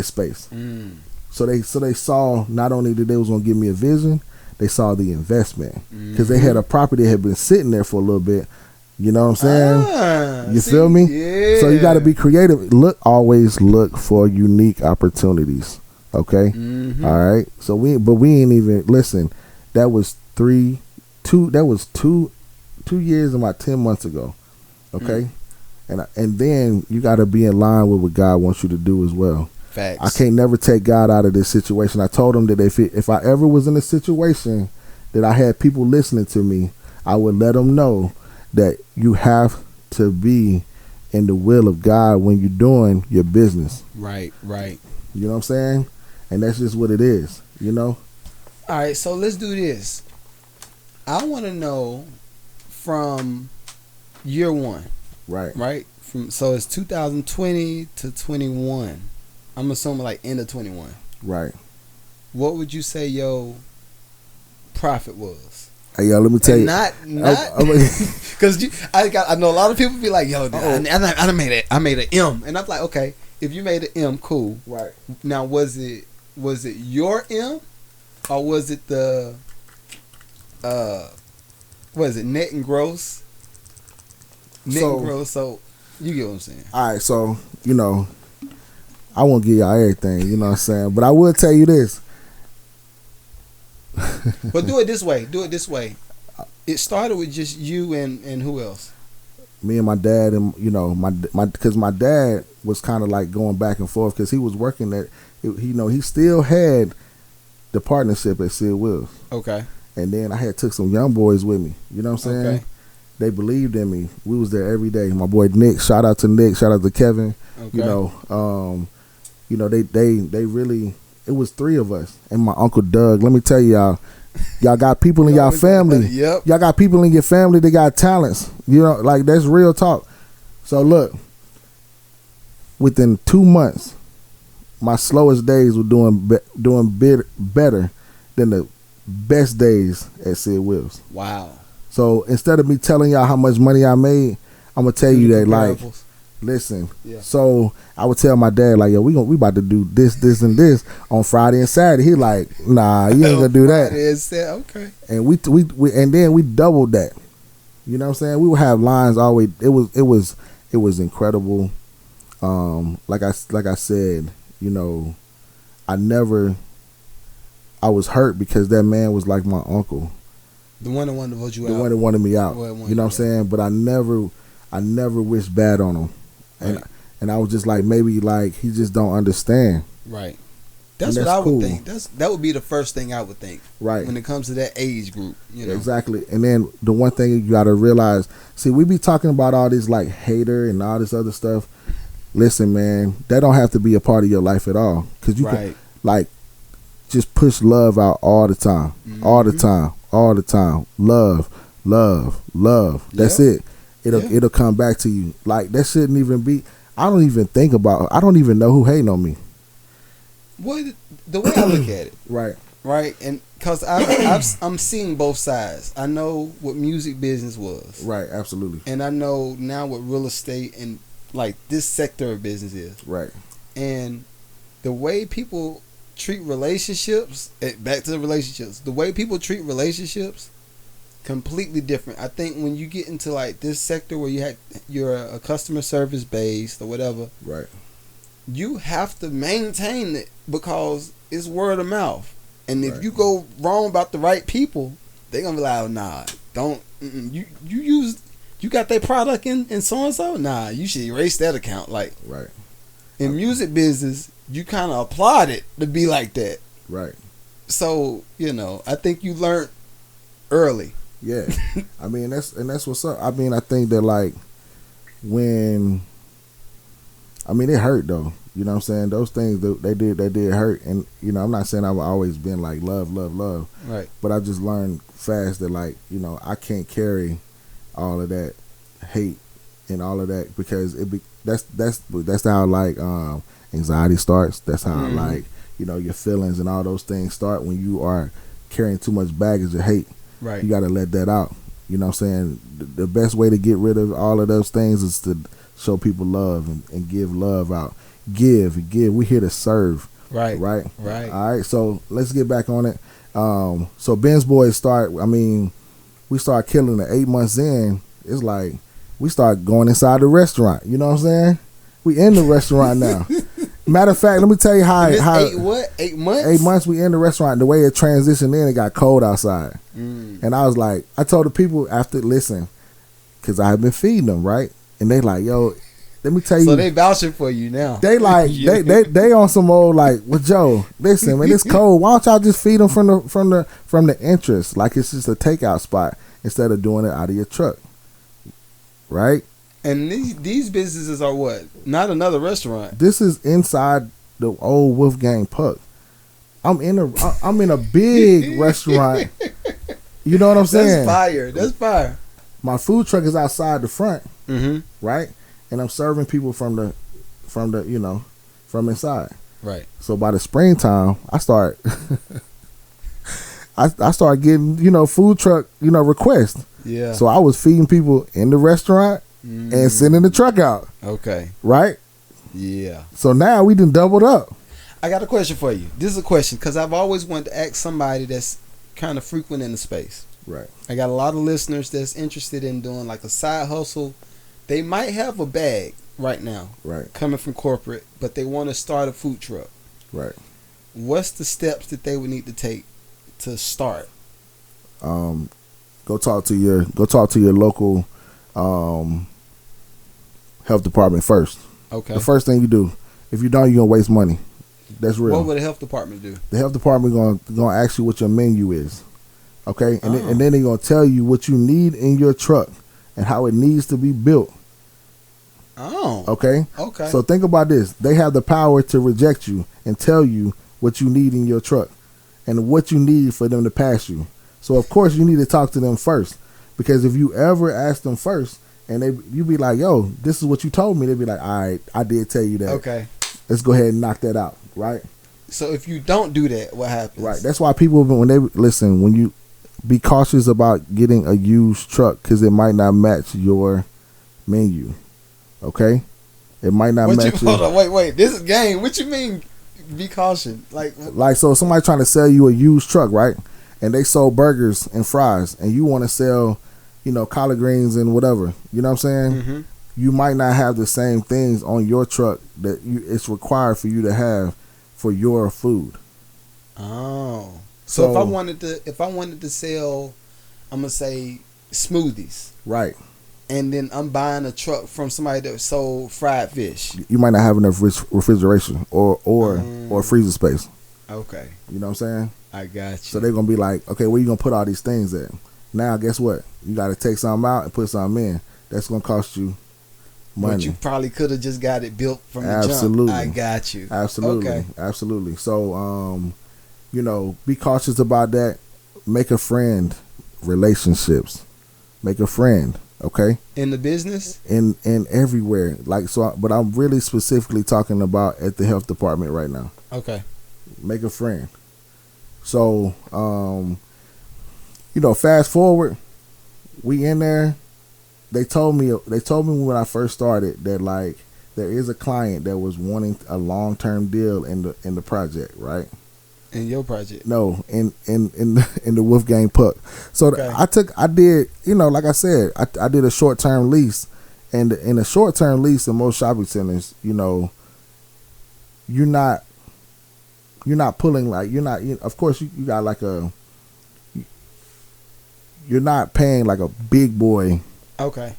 space. Mm. So they saw not only that they was going to give me a vision, they saw the investment because they had a property that had been sitting there for a little bit. You know what I'm saying? You feel me? Yeah. So you got to be creative. Always look for unique opportunities. Okay. Mm-hmm. All right. So we ain't even listen. That was 2 years and about 10 months ago. Okay. And then you got to be in line with what God wants you to do as well. Facts. I can't never take God out of this situation. I told him that if I ever was in a situation that I had people listening to me, I would let them know that you have to be in the will of God when you're doing your business. Right. You know what I'm saying? And that's just what it is, All right, so let's do this. I want to know from year one. Right? So it's 2020 to 21. I'm assuming like end of 21. Right. What would you say your profit was? Hey, yo, let me tell you. Not because I know a lot of people be like, yo, I made an M, and I'm like, okay, if you made an M, cool. Right. Now, was it your M, or was it the what is it, net and gross? Net and gross. So You get what I'm saying? All right, so I won't give y'all everything. You know what I'm saying, but I will tell you this. But do it this way. It started with just you and who else? Me and my dad, and because my dad was kind of like going back and forth because he was working at, he still had the partnership at Sid Wills. Okay. And then I had took some young boys with me. You know what I'm saying? Okay. They believed in me. We was there every day. My boy Nick, shout out to Nick, shout out to Kevin. Okay. They really. It was 3 of us and my Uncle Doug. Let me tell y'all got people in y'all family. Yep. Y'all got people in your family that got talents. Like that's real talk. So look, within 2 months, my slowest days were doing better than the best days at Sid Wills. Wow. So instead of me telling y'all how much money I made, I'm gonna tell you that like, listen. Yeah. So I would tell my dad like, yo, we about to do this, and this on Friday and Saturday. He like, nah, you ain't gonna do that. Okay. And we and then we doubled that. You know what I'm saying? We would have lines always. It was incredible. Like I said, I was hurt because that man was like my uncle. The one that wanted to vote you out. The one that wanted me out. You know what I'm saying? But I never wished bad on him. Right. And I was just like, maybe like he just don't understand. Right. That's what I would think. That would be the first thing I would think. Right. When it comes to that age group. Exactly. And then the one thing you gotta realize, see, we be talking about all this like hater and all this other stuff. Listen, man, that don't have to be a part of your life at all. Cause you can like just push love out all the time. Mm-hmm. All the time. Love. That's it. It'll come back to you. Like that shouldn't even be. I don't even know who hating on me. Well, the way I look at it, right, and because I'm seeing both sides. I know what music business was, right, absolutely, and I know now what real estate and like this sector of business is, right, and the way people treat relationships. Back to the relationships, the way people treat relationships. Completely different. I think when you get into like this sector where you're a customer service based or whatever, right, you have to maintain it because it's word of mouth. And if you go wrong about the right people, they're gonna be like, oh, nah, don't you got that product in so and so? Nah, you should erase that account. Like in music business, you kind of applaud it to be like that. Right. So, I think you learned early. Yeah, I mean that's what's up. I mean I think that like it hurt though. You know what I'm saying? Those things they did hurt, and I'm not saying I've always been like love, right? But I just learned fast that like I can't carry all of that hate and all of that because that's how like anxiety starts. That's how like your feelings and all those things start when you are carrying too much baggage of hate. Right. You got to let that out. You know what I'm saying? The best way to get rid of all of those things is to show people love and give love out. Give. We're here to serve. Right. Right? Right. All right, so let's get back on it. So Ben's Boys we start killing it 8 months in. It's like we start going inside the restaurant. You know what I'm saying? We in the restaurant now. Matter of fact, let me tell you how 8 months? 8 months we in the restaurant. The way it transitioned in, it got cold outside. And I was like, I told the people after, listen, because I had been feeding them, right? And they like, yo, let me tell you. So they vouching for you now. They like, they on some old like, well, Joe, listen, man, it's cold. Why don't y'all just feed them from the entrance, like it's just a takeout spot instead of doing it out of your truck, right? And these businesses are what? Not another restaurant. This is inside the old Wolfgang Puck. I'm in a big restaurant. You know what I'm saying? That's fire. My food truck is outside the front, right? And I'm serving people from inside. Right. So by the springtime, I start getting food truck requests. Yeah. So I was feeding people in the restaurant and sending the truck out. Okay. Right? Yeah. So now we done doubled up. I got a question for you. This is a question because I've always wanted to ask somebody that's kind of frequent in the space. Right. I got a lot of listeners that's interested in doing like a side hustle they might have a bag right now, right, coming from corporate, but they want to start a food truck. right. What's the steps that they would need to take to start? Go talk to your local health department first. Okay. The first thing you do. If you don't, you're gonna waste money. That's real. What would the health department do? The health department gonna ask you what your menu is. Okay, and then they're gonna tell you what you need in your truck and how it needs to be built. Oh. Okay. Okay. So think about this. They have the power to reject you and tell you what you need in your truck and what you need for them to pass you. So of course you need to talk to them first, because if you ever ask them first and you be like, "Yo, this is what you told me," they be like, "All right, I did tell you that. Okay. Let's go ahead and knock that out." Right. So if you don't do that, what happens? Right. That's why people, when you be cautious about getting a used truck, because it might not match your menu. Okay, it might not match. Hold on, wait. This is game. What you mean? Be cautious. Like so somebody trying to sell you a used truck, right? And they sold burgers and fries, and you want to sell, collard greens and whatever. You know what I'm saying? Mm-hmm. You might not have the same things on your truck that it's required for you to have for your food. Oh, so if I wanted to sell, I'm gonna say smoothies, right? And then I'm buying a truck from somebody that sold fried fish. You might not have enough refrigeration or freezer space. Okay. You know what I'm saying? I got you. So they're going to be like, okay, where you going to put all these things at? Now, guess what? You got to take something out and put something in. That's going to cost you money. But you probably could have just got it built from the Absolutely. jump. I got you. Absolutely. Okay. Absolutely. So, be cautious about that. Make a friend. Relationships. Make a friend. Okay. In the business? In everywhere. But I'm really specifically talking about at the health department right now. Okay. Make a friend. So, fast forward, we in there. They told me when I first started that there is a client that was wanting a long-term deal in the project, right? In your project? No, in the Wolfgang Puck. So okay. I did, like I said, I did a short-term lease, and in a short-term lease in most shopping centers, you're not pulling of course you got you're not paying like a big boy, okay,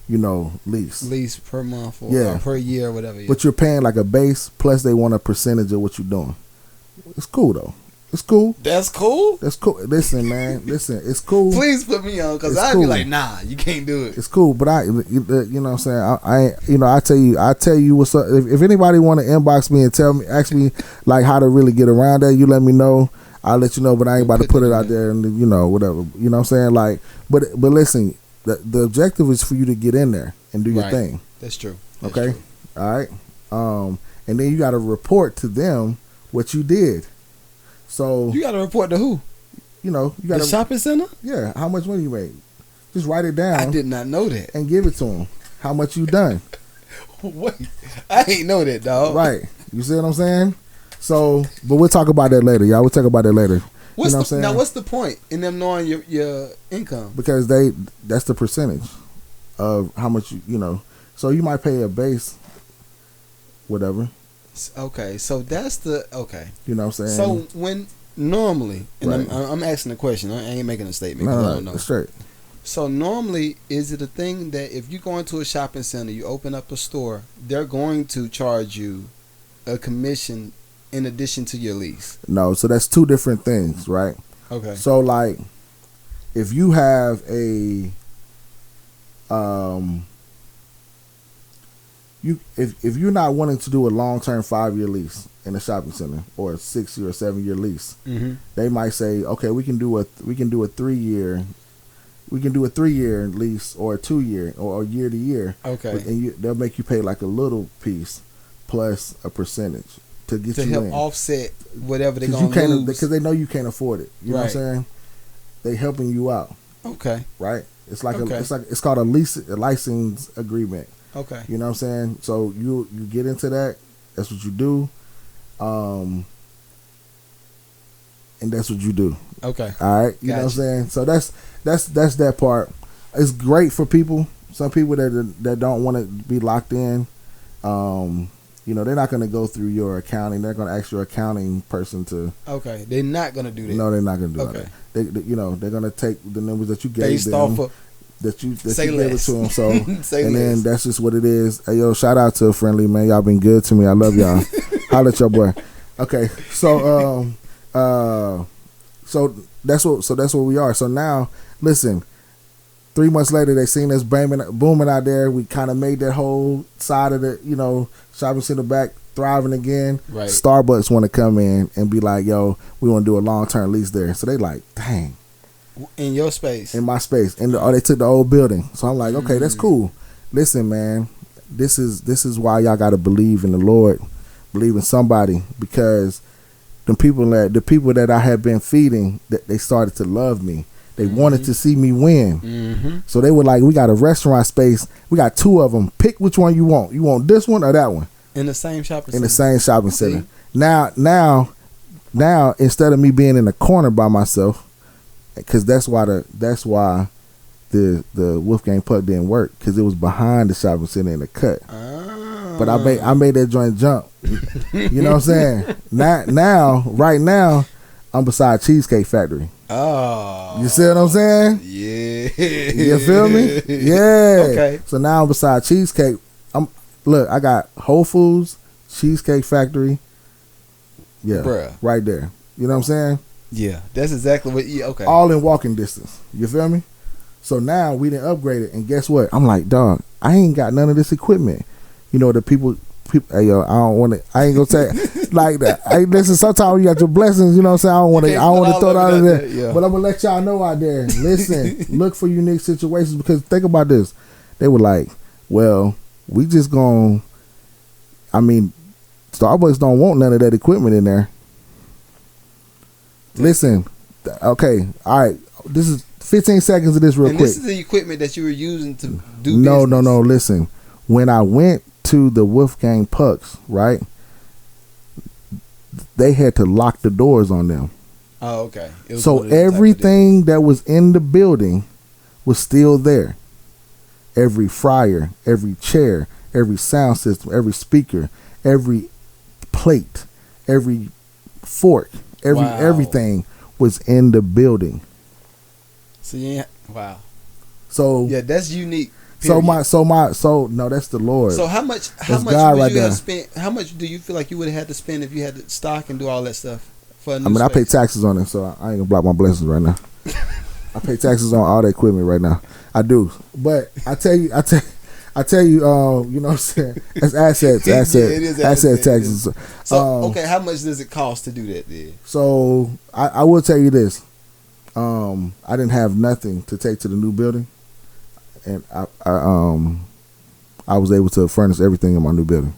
lease per month or per year or whatever. But you're paying like a base, plus they want a percentage of what you're doing. It's cool though. It's cool. That's cool. That's cool. Listen, man. It's cool. Please put me on, because I'd be like, nah, you can't do it. It's cool, but you know what I'm saying. I tell you what's up. If anybody want to inbox me and ask me like how to really get around that, you let me know. I'll let you know. But I ain't about to put it out there and whatever. You know what I'm saying? But listen, the objective is for you to get in there and do your thing. That's true. Okay. All right. And then you got to report to them what you did. So you got to report to who? You got the shopping center. Yeah, how much money you made? Just write it down. I did not know that. And give it to them. How much you done? Wait, I ain't know that, dog. Right. You see what I'm saying? So, but we'll talk about that later, y'all. We'll talk about that later. What I'm saying? Now, what's the point in them knowing your income? Because that's the percentage of how much So you might pay a base, whatever. Okay, so that's okay. You know what I'm saying? So when normally, and I'm asking a question, I ain't making a statement. No, I don't know. Straight. So normally, is it a thing that if you go into a shopping center, you open up a store, they're going to charge you a commission in addition to your lease? No, so that's two different things, right? Okay. So if you have a if you're not wanting to do a long-term 5-year lease in a shopping center or a 6-year or 7-year lease, they might say, okay, we can do a 3-year lease or a 2-year or year to year. Okay. And they'll make you pay like a little piece plus a percentage to get you help in. offset whatever they're going to lose. Because they know you can't afford it. You know what I'm saying? They helping you out. Okay. Right? It's like it's called a license agreement. Okay. You know what I'm saying? So you get into that. That's what you do. And that's what you do. Okay. All right. You know what I'm saying? So that's that part. It's great for people Some people that don't want to be locked in, you know, they're not going to go through your accounting. They're going to ask your accounting person to. Okay, they're not going to do that. No, they're not going to do that. They, you know, they're going to take the numbers that you gave them. That you gave it to them. So, and then that's just what it is. Hey, yo, shout out to Friendly, man. Y'all been good to me. I love y'all. Holla at your boy. Okay, so that's what we are. So now, listen. 3 months later, they seen us booming out there. We kind of made that whole side of the, you know, shopping center back thriving again. Right. Starbucks want to come in and be like, yo, we want to do a long-term lease there. So they like, dang. In your space. In my space. And they took the old building. So I'm like, okay, that's cool. Listen, man, this is why y'all got to believe in the Lord, believe in somebody, because the people that I had been feeding, that they started to love me. They wanted to see me win. So they were like, we got a restaurant space. We got 2 of them. Pick which one you want. You want this one or that one? In the same shopping center. In the same shopping center. Now, instead of me being in the corner by myself, because that's why the Wolfgang Puck didn't work, because it was behind the shopping center in the cut. But I made that joint jump. You know what I'm saying? Right now, I'm beside Cheesecake Factory. Oh. You see what I'm saying? Yeah. You feel me? Yeah. Okay. So now I'm beside Cheesecake. I got Whole Foods, Cheesecake Factory. Yeah. Bruh. Right there. You know what I'm saying? Yeah. That's exactly what okay. All in walking distance. You feel me? So now we didn't upgrade it, and guess what? I'm like, dog, I ain't got none of this equipment. You know, the people hey, yo, I don't want to. I ain't gonna say like that. Hey, listen, sometimes you got your blessings. You know what I'm saying? I don't want to throw it out of there. Yeah. But I'm gonna let y'all know out there. Listen, look for unique situations, because think about this. They were like, well, we just gonna. I mean, Starbucks don't want none of that equipment in there. Listen, okay, all right. This is 15 seconds of this real quick. This is the equipment that you were using to do. No. Listen, when I went to the Wolfgang Pucks, right? They had to lock the doors on them. Oh, okay. So everything that was in the building was still there. Every fryer, every chair, every sound system, every speaker, every plate, every fork, everything was in the building. So yeah, wow. So yeah, that's unique. Period. No, that's the Lord. So how much would you have spent? How much do you feel like you would have had to spend if you had to stock and do all that stuff for a new space? I pay taxes on it, so I ain't gonna block my blessings right now. I pay taxes on all the equipment right now. I do, but I tell you, you know what I'm saying? That's assets, asset taxes. So okay, how much does it cost to do that then? So I will tell you this. I didn't have nothing to take to the new building. And I was able to furnish everything in my new building,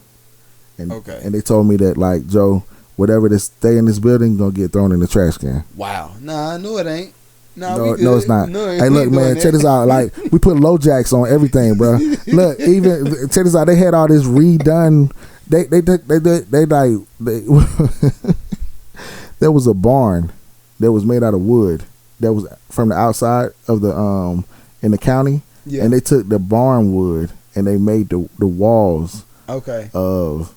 and they told me that, like, Joe, whatever that stay in this building gonna get thrown in the trash can. Wow, nah, no, it ain't. No, it's not. No, hey, look, man, check this out. Like, we put low jacks on everything, bro. Look, even check this out. They had all this redone. They there was a barn that was made out of wood that was from the outside of the in the county. Yeah. And they took the barn wood and they made the walls of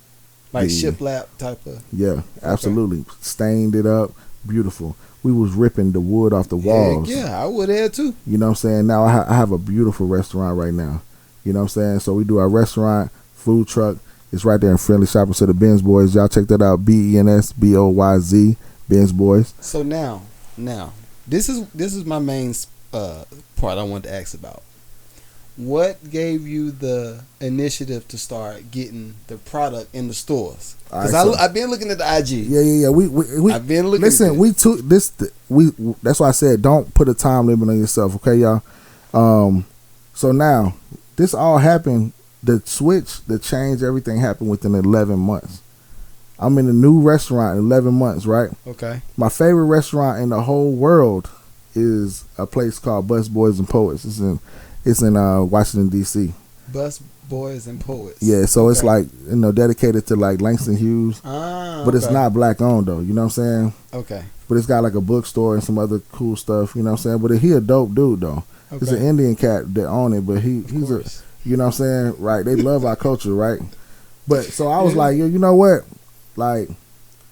like shiplap type of. Yeah, absolutely. Stained it up, beautiful. We was ripping the wood off the walls. Yeah, I would have too. You know what I'm saying? Now I have a beautiful restaurant right now. You know what I'm saying? So we do our restaurant, food truck. It's right there in Friendly Shopping Center, Benz Boys. Y'all check that out. BENSBOYZ, Benz Boys. So now, this is my main part I wanted to ask about. What gave you the initiative to start getting the product in the stores? Because I've been looking at the IG. Yeah. We I've been looking. Listen, we took this. That's why I said don't put a time limit on yourself. Okay, y'all. So now this all happened. The switch, the change, everything happened within 11 months. I'm in a new restaurant in 11 months, right? Okay. My favorite restaurant in the whole world is a place called Bus Boys and Poets. It's in Washington, D.C. Bus Boys and Poets. Yeah, so it's like, dedicated to like Langston Hughes. But it's not black owned though, you know what I'm saying? Okay. But it's got like a bookstore and some other cool stuff, you know what I'm saying? But he a dope dude though. Okay. It's an Indian cat that own it, but he's a, you know what I'm saying, right? They love our culture, right? But so I was like, yo, you know what? Like,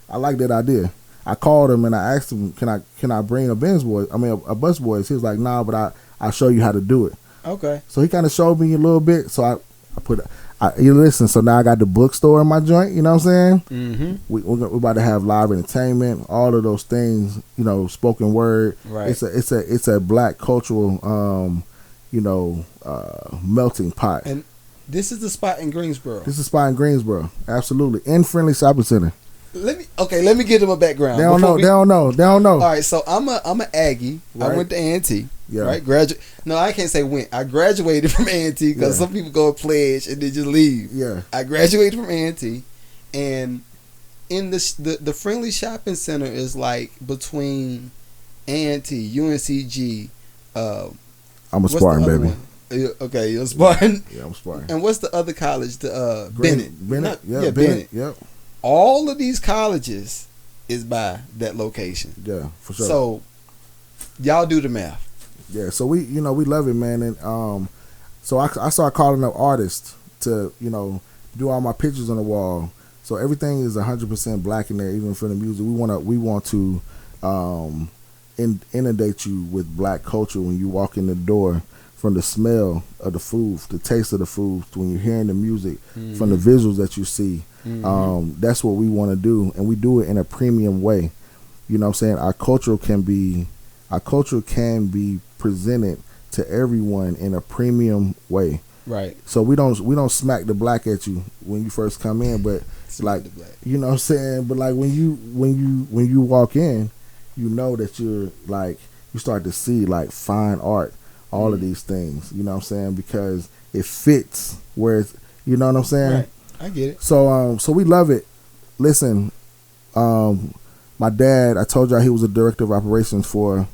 I like that idea. I called him and I asked him, can I bring a bus boys? He was like, nah, but I'll show you how to do it. Okay. So he kind of showed me a little bit. So I you listen. So now I got the bookstore in my joint. You know what I'm saying? Mm-hmm. We're about to have live entertainment, all of those things. You know, spoken word. Right. It's a black cultural, melting pot. And this is the spot in Greensboro. Absolutely, in Friendly Shopping Center. Let me give them a background. They don't know. All right, so I'm a Aggie. Right. I went to A&T. Yeah. Right. No, I can't say went. I graduated from A&T because some people go and pledge and they just leave. Yeah. I graduated from A&T, and in the Friendly Shopping Center is like between A&T, UNCG. I'm a Spartan, baby. One? Okay, you're a Spartan. Yeah, I'm Spartan. And what's the other college? Bennett. Bennett. Bennett. Yep. All of these colleges is by that location. Yeah, for sure. So y'all do the math. Yeah, so we love it, man, and so I started calling up artists to do all my pictures on the wall. So everything is 100% black in there, even for the music. We want to inundate you with black culture when you walk in the door. From the smell of the food, the taste of the food, when you're hearing the music, from the visuals that you see. That's what we want to do, and we do it in a premium way. You know what I'm saying? Our culture can be presented to everyone in a premium way. Right. So we don't smack the black at you when you first come in, but like, you know what I'm saying? But like when you walk in, you know that you're like, you start to see like fine art, all of these things, you know what I'm saying? Because it fits where it's, you know what I'm saying? Right. I get it. So we love it. Listen, my dad, I told y'all he was a director of operations for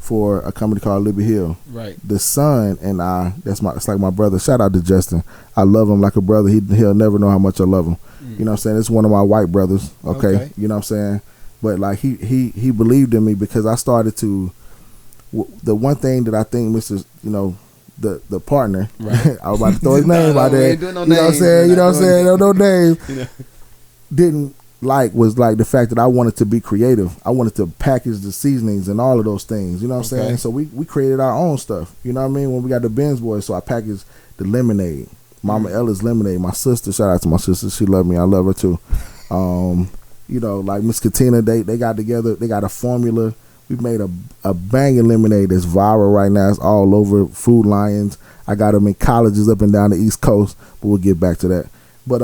a company called Liberty Hill. Right. The son and I, it's like my brother. Shout out to Justin. I love him like a brother. He'll never know how much I love him. You know what I'm saying? It's one of my white brothers. Okay. You know what I'm saying? But like he believed in me because I started to. The one thing that I think Mr. The partner, right. I was about to throw his name out there. You know what I'm saying? No names. Didn't like was like the fact that I wanted to be creative. I wanted to package the seasonings and all of those things. You know what I'm saying? So we created our own stuff. You know what I mean? When we got the Benz Boys, so I packaged the lemonade. Mama Ella's lemonade. My sister, shout out to my sister. She loved me. I love her too. Like Miss Katina, they got together. They got a formula. We made a banging lemonade that's viral right now. It's all over Food Lions. I got them in colleges up and down the East Coast, but we'll get back to that. But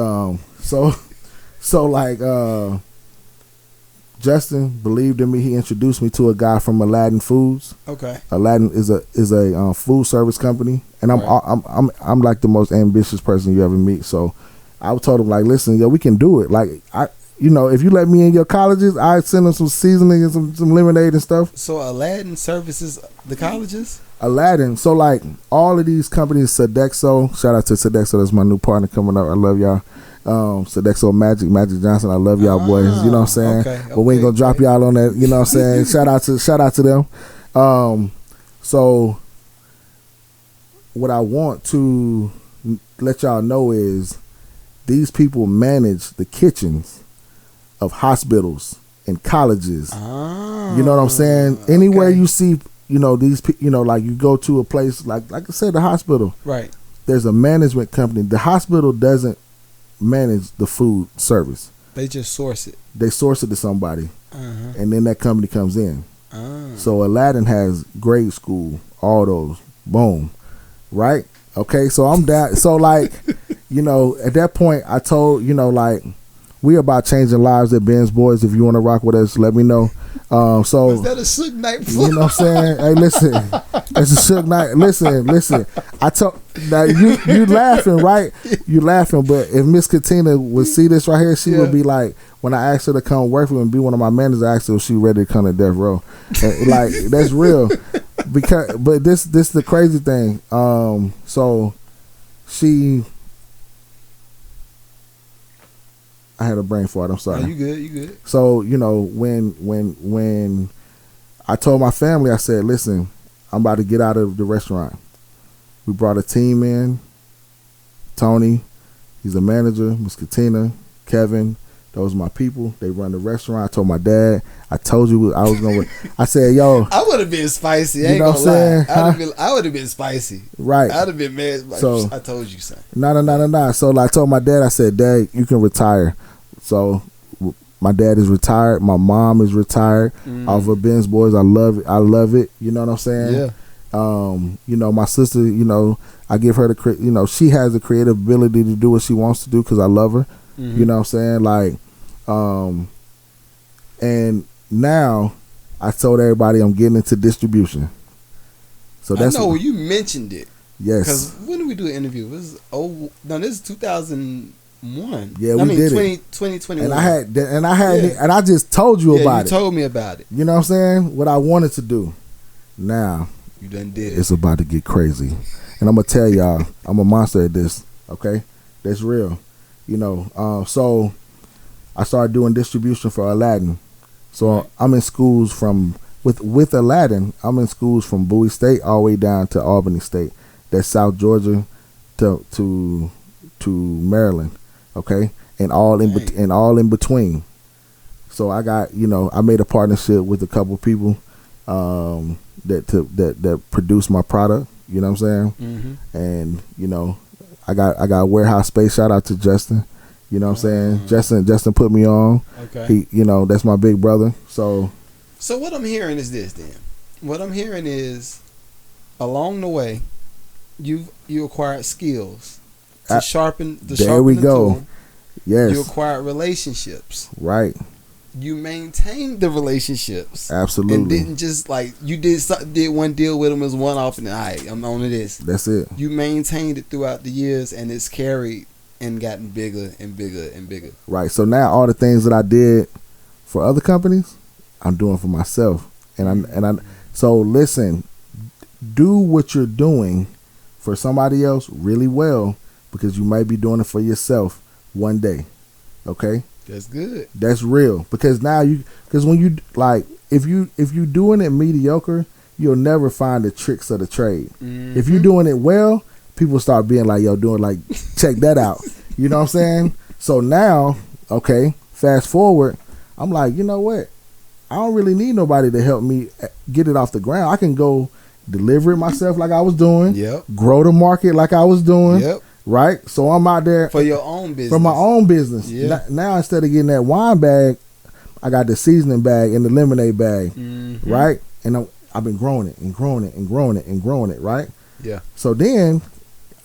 Justin believed in me. He introduced me to a guy from Aladdin Foods. Okay. Aladdin is a food service company, and I'm like the most ambitious person you ever meet. So I told him like, listen, we can do it. Like if you let me in your colleges, I send them some seasoning and some lemonade and stuff. So Aladdin services the colleges? Aladdin. So like all of these companies, Sodexo, shout out to Sodexo, that's my new partner coming up. I love y'all. Sodexo Magic Johnson, I love y'all boys. You know what I'm saying? But we ain't gonna drop y'all on that, you know what I'm saying? shout out to them. So what I want to let y'all know is these people manage the kitchens of hospitals and colleges. You know what I'm saying? Anywhere you see, these, like you go to a place like I said, the hospital. Right. There's a management company. The hospital doesn't manage the food service. They just source it. They source it to somebody, and then that company comes in. So Aladdin has grade school, all those, boom, right? Okay, so I'm down. So like, at that point, I told like. We about changing lives at Ben's Boys. If you want to rock with us, let me know. Was that a Suge Knight? You know what I'm saying? Hey, listen, it's a Suge Knight. Listen. I told now you laughing, right? You laughing, but if Miss Katina would see this right here, she would be like, when I asked her to come work with me and be one of my managers, I asked her if she ready to come to Death Row. And, like that's real. But this the crazy thing. So she. I had a brain fart. I'm sorry. No, you good. So when I told my family, I said, listen, I'm about to get out of the restaurant. We brought a team in. Tony, he's the manager. Miss Katina, Kevin, those are my people. They run the restaurant. I told my dad, I told you I was going to, I said, yo. I would have been spicy. I ain't know what I'm saying? I would have been spicy. Right. I would have been mad. So, I told you, son. No. So I told my dad, I said, Dad, you can retire. So my dad is retired. My mom is retired. Off of Ben's Boys. I love it. You know what I'm saying? Yeah. You know, my sister, you know, I give her the, you know, she has the creative ability to do what she wants to do because I love her. You know what I'm saying? Like, and now I told everybody I'm getting into distribution. So that's, I know you mentioned it. Yes. Because when did we do an interview? This is 2001. Yeah, we did it. 2021. And I just told you about it. You told me about it. You know what I'm saying? What I wanted to do. Now, you done did it. It's about to get crazy. And I'm going to tell y'all, I'm a monster at this. Okay? That's real. You know, so I started doing distribution for Aladdin. So I'm in schools with Aladdin, I'm in schools from Bowie State all the way down to Albany State. That's South Georgia to Maryland. Okay? And all in between. So I got, you know, I made a partnership with a couple people that produce my product, you know what I'm saying? And, you know, I got warehouse space. Shout out to Justin. You know what I'm saying? Justin put me on. Okay. He, you know, that's my big brother. So what I'm hearing is this then. What I'm hearing is along the way you acquired skills to sharpen the tool. Yes. You acquired relationships. Right. You maintained the relationships. Absolutely. And didn't just like you did one deal with them as one off and I'm on to this. That's it. You maintained it throughout the years and it's carried and gotten bigger and bigger and bigger. Right. So now all the things that I did for other companies, I'm doing for myself. So listen, do what you're doing for somebody else really well because you might be doing it for yourself one day. Okay? That's good. That's real because now because when you like if you doing it mediocre, you'll never find the tricks of the trade. If you're doing it well, people start being like, yo, doing like check that out. You know what I'm saying? So now, okay, fast forward, I'm like, you know what? I don't really need nobody to help me get it off the ground. I can go deliver it myself like I was doing. Yep. Grow the market like I was doing. Yep. Right? So I'm out there. For your own business. For my own business. Yeah. Now instead of getting that wine bag, I got the seasoning bag and the lemonade bag. Right? And I've been growing it and growing it and growing it and growing it. Right? Yeah. So then,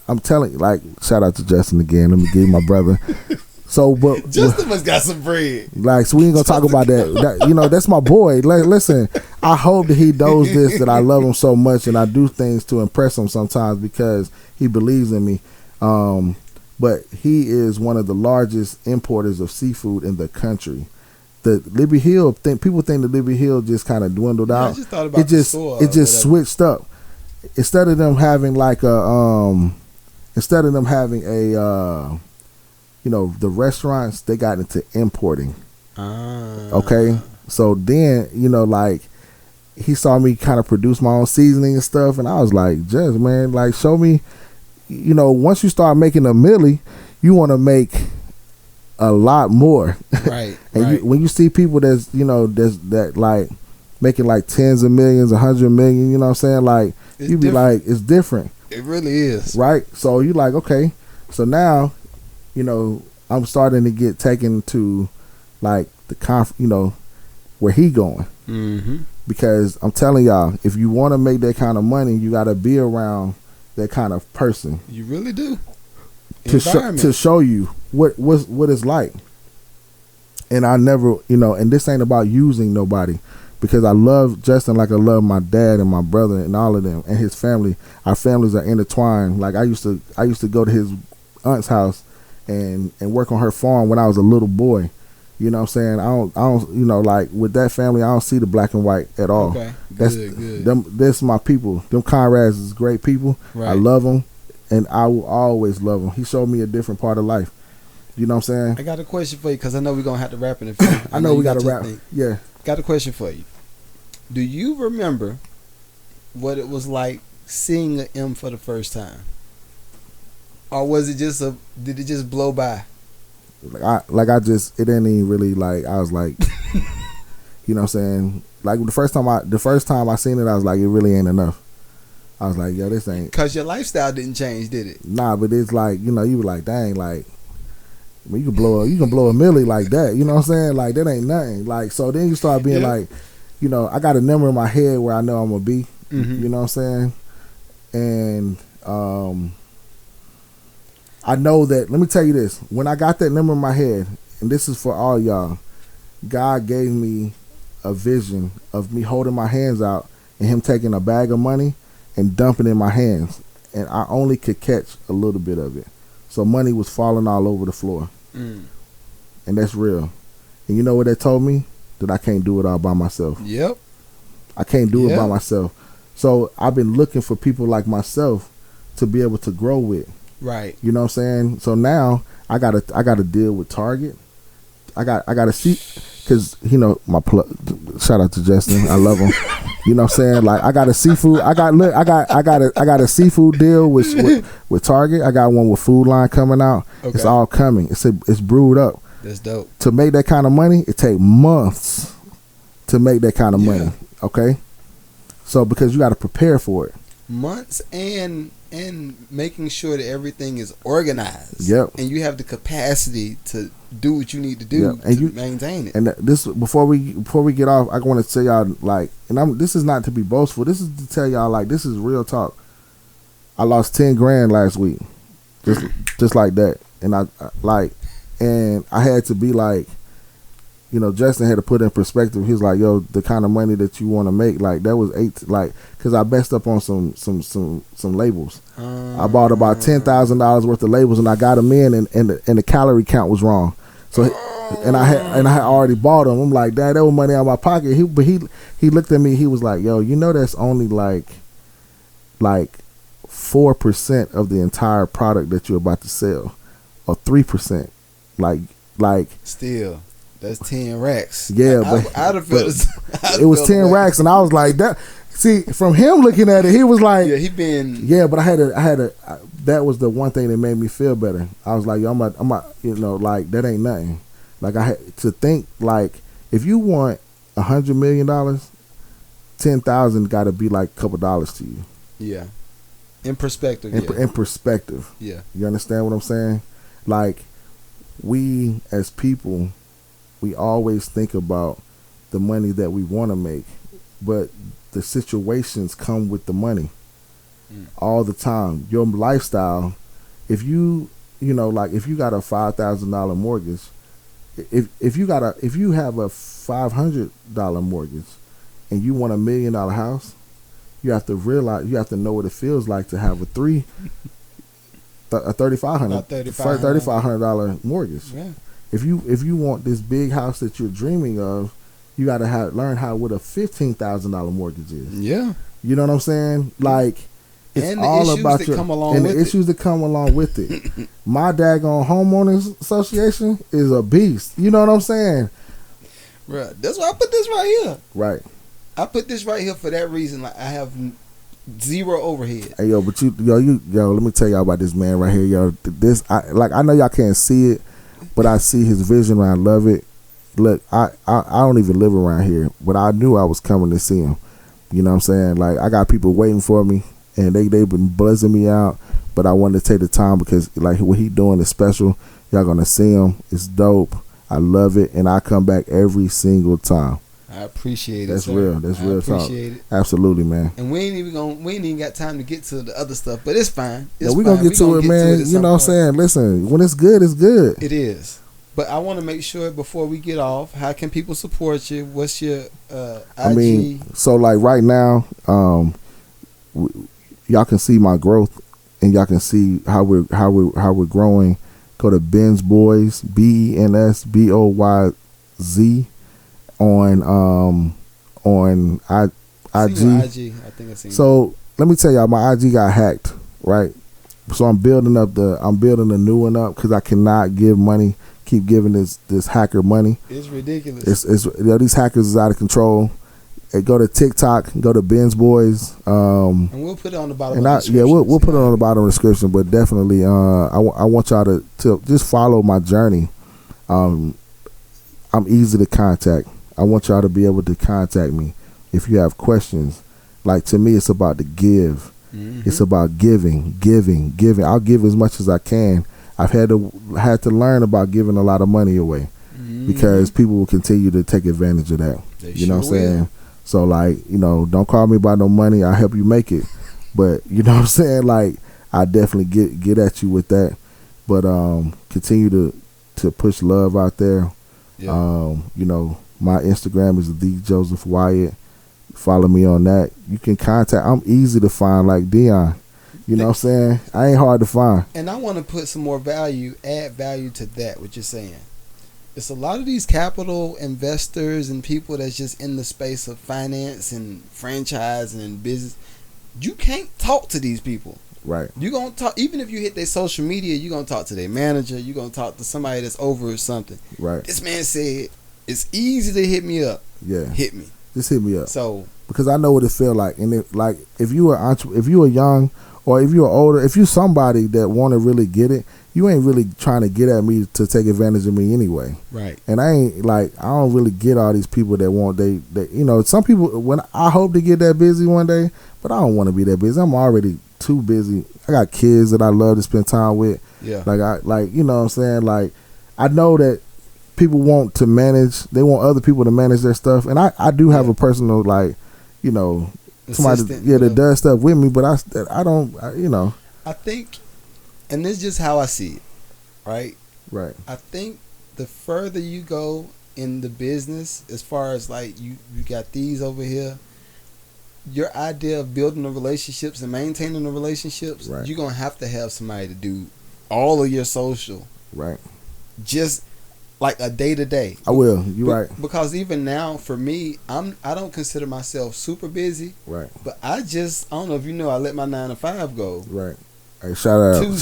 I'm telling you, like, shout out to Justin again. Let me give you my brother. So, but Justin must got some bread. Like, so we ain't gonna talk about that. You know, that's my boy. Like, listen, I hope that he knows this, that I love him so much, and I do things to impress him sometimes because he believes in me. But he is one of the largest importers of seafood in the country. The Liberty Hill people think the Liberty Hill just kind of dwindled out. I just thought about it just switched up. Instead of them having you know, the restaurants, they got into importing. Okay? So then, you know, like, he saw me kind of produce my own seasoning and stuff, and I was like, just, man, like, show me, you know, once you start making a milli, you want to make a lot more. Right. And when you see people that's, you know, that like, making like tens of millions, 100 million, you know what I'm saying? Like, you be like, it's different. It really is. Right? So you like, okay. So now, you know, I'm starting to get taken to like the you know, where he going. Because I'm telling y'all, if you want to make that kind of money, you got to be around that kind of person. You really do. To show you what it's like. And I never, you know, and this ain't about using nobody. Because I love Justin like I love my dad and my brother and all of them and his family. Our families are intertwined. Like I used to go to his aunt's house and work on her farm when I was a little boy. You know what I'm saying? I don't you know, like with that family I don't see the black and white at all. Okay. Good. That's my people. Them Conrads is great people. Right. I love them and I will always love them. He showed me a different part of life. You know what I'm saying? I got a question for you because I know we're going to have to wrap in a few. I know we got to wrap. Yeah. Got a question for you. Do you remember what it was like seeing an M for the first time, or was it just did it just blow by? It didn't even really like. I was like, you know what I'm saying? Like the first time I seen it, I was like, it really ain't enough. I was like, yo, this ain't. Cause your lifestyle didn't change, did it? Nah, but it's like, you know, you were like, dang, like, I mean, you can blow a milli like that. You know what I'm saying? Like that ain't nothing. Like, so then you start being like, you know, I got a number in my head where I know I'm gonna be. Mm-hmm. You know what I'm saying? And I know that. Let me tell you this: when I got that number in my head, and this is for all y'all, God gave me a vision of me holding my hands out and Him taking a bag of money and dumping in my hands, and I only could catch a little bit of it. So money was falling all over the floor, and that's real. And you know what that told me? That I can't do it all by myself. Yep. I can't do it by myself. So I've been looking for people like myself to be able to grow with. Right. You know what I'm saying? So now I gotta deal with Target. I gotta see, cause you know my shout out to Justin. I love him. You know what I'm saying? Like I got a seafood. I got a seafood deal with Target. I got one with Food Line coming out. Okay. It's all coming. It's brewed up. That's dope. To make that kind of money, it take months to make that kind of money. Okay. So because you got to prepare for it. Months and making sure that everything is organized. Yep. And you have the capacity to do what you need to do to maintain it. And this before we get off, I want to tell y'all like, and this is not to be boastful. This is to tell y'all like this is real talk. I lost 10 grand last week, just like that, and I had to be like, you know, Justin had to put in perspective. He's like, yo, the kind of money that you want to make, like that was because I messed up on some labels. I bought about $10,000 worth of labels and I got them in, and the calorie count was wrong. So, and I had already bought them. I'm like, Dad, that was money out of my pocket. He looked at me. He was like, yo, you know, that's only like 4% of the entire product that you're about to sell, or 3%. Like still. That's 10 racks. Yeah, it was 10 racks, and I was like, that. See, from him looking at it, he was like, but I had a. That was the one thing that made me feel better. I was like, yo, I'm not, you know, like that ain't nothing. Like I had to think, like if you want $100 million, 10,000 got to be like a couple dollars to you. Yeah, in perspective. In perspective. Yeah, you understand what I'm saying? Like we as people, we always think about the money that we want to make, but the situations come with the money all the time. Your lifestyle, if you know, like if you got a $5,000 mortgage, if you have a $500 mortgage and you want $1 million house, you have to realize, you have to know what it feels like to have a $3,500 mortgage. Yeah. If you want this big house that you're dreaming of, you got to learn how what a $15,000 mortgage is. Yeah, you know what I'm saying? Like it's and all about the issues that come along with it. My daggone homeowners association is a beast. You know what I'm saying? Right. That's why I put this right here. Right. I put this right here for that reason. Like I have zero overhead. Hey yo, but let me tell y'all about this man right here, yo. I know y'all can't see it, but I see his vision and I love it. Look, I don't even live around here, but I knew I was coming to see him. You know what I'm saying? Like I got people waiting for me, and they've been buzzing me out. But I wanted to take the time because like what he doing is special. Y'all gonna see him. It's dope. I love it, and I come back every single time. I appreciate it. That's sir. real. That's real talk. I appreciate it. Absolutely, man. And we ain't even got time to get to the other stuff, but it's fine. We gonna get to it, man. You know what I'm saying? Listen, when it's good, it's good. It is. But I want to make sure before we get off, how can people support you? What's your IG? I mean, so like right now, y'all can see my growth, and y'all can see how we're growing. Go to Ben's Boys, BENS BOYZ on IG. I think I seen. So let me tell y'all, my IG got hacked, right? So I'm building a new one up because I cannot keep giving this hacker money. It's ridiculous. It's these hackers is out of control. Go to TikTok, go to Ben's Boys. And we'll put it on the bottom of the description. Yeah, we'll put it on the bottom of the description, but definitely I want y'all to just follow my journey. I'm easy to contact. I want y'all to be able to contact me if you have questions. Like, to me, it's about the give. Mm-hmm. It's about giving. I'll give as much as I can. I've had to learn about giving a lot of money away because people will continue to take advantage of that. You know what I'm saying? So, like, don't call me about no money. I'll help you make it. But, you know what I'm saying? Like, I definitely get at you with that. But continue to push love out there. Yeah. My Instagram is the Joseph Wyatt. Follow me on that. You can contact. I'm easy to find, like Dion. You know what I'm saying? I ain't hard to find. And I want to put some more add value to that, what you're saying. It's a lot of these capital investors and people that's just in the space of finance and franchising and business. You can't talk to these people. Right. You're going to talk, even if you hit their social media, you're going to talk to their manager. You're going to talk to somebody that's over something. Right. This man said, it's easy to hit me up. Yeah. Hit me. Just hit me up. So, because I know what it feel like. And if you are young or if you're older, if you're somebody that want to really get it, you ain't really trying to get at me to take advantage of me anyway. Right. And I don't really get all these people that want some people, when I hope to get that busy one day, but I don't want to be that busy. I'm already too busy. I got kids that I love to spend time with. Yeah. You know what I'm saying? Like, I know that people want to manage, they want other people to manage their stuff. And I do have a personal, somebody that does stuff with me, but I don't. I think, and this is just how I see it, right? Right. I think the further you go in the business, as far as like you got these over here, your idea of building the relationships and maintaining the relationships, right, you're gonna have to have somebody to do all of your social. Right. Just like a day to day. I will. You're right. Because even now, for me, I don't consider myself super busy. Right. But I don't know if you know, I let my 9 to 5 go. Right. Hey, shout out to that.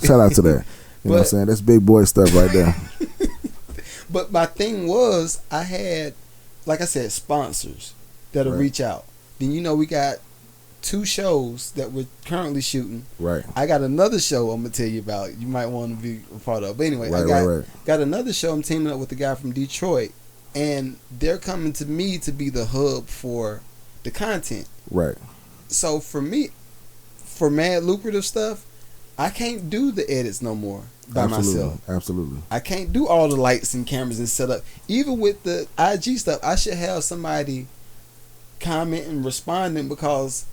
Shout out to that. You know what I'm saying? That's big boy stuff right there. But my thing was, I had, like I said, sponsors that'll reach out. Then we got 2 shows that we're currently shooting. Right. I got another show I'm gonna tell you about. You might want to be a part of. But anyway, I got another show. I'm teaming up with a guy from Detroit, and they're coming to me to be the hub for the content. Right. So for me, for Mad Lucrative stuff, I can't do the edits no more by myself. Absolutely. I can't do all the lights and cameras and setup. Even with the IG stuff, I should have somebody commenting, responding, because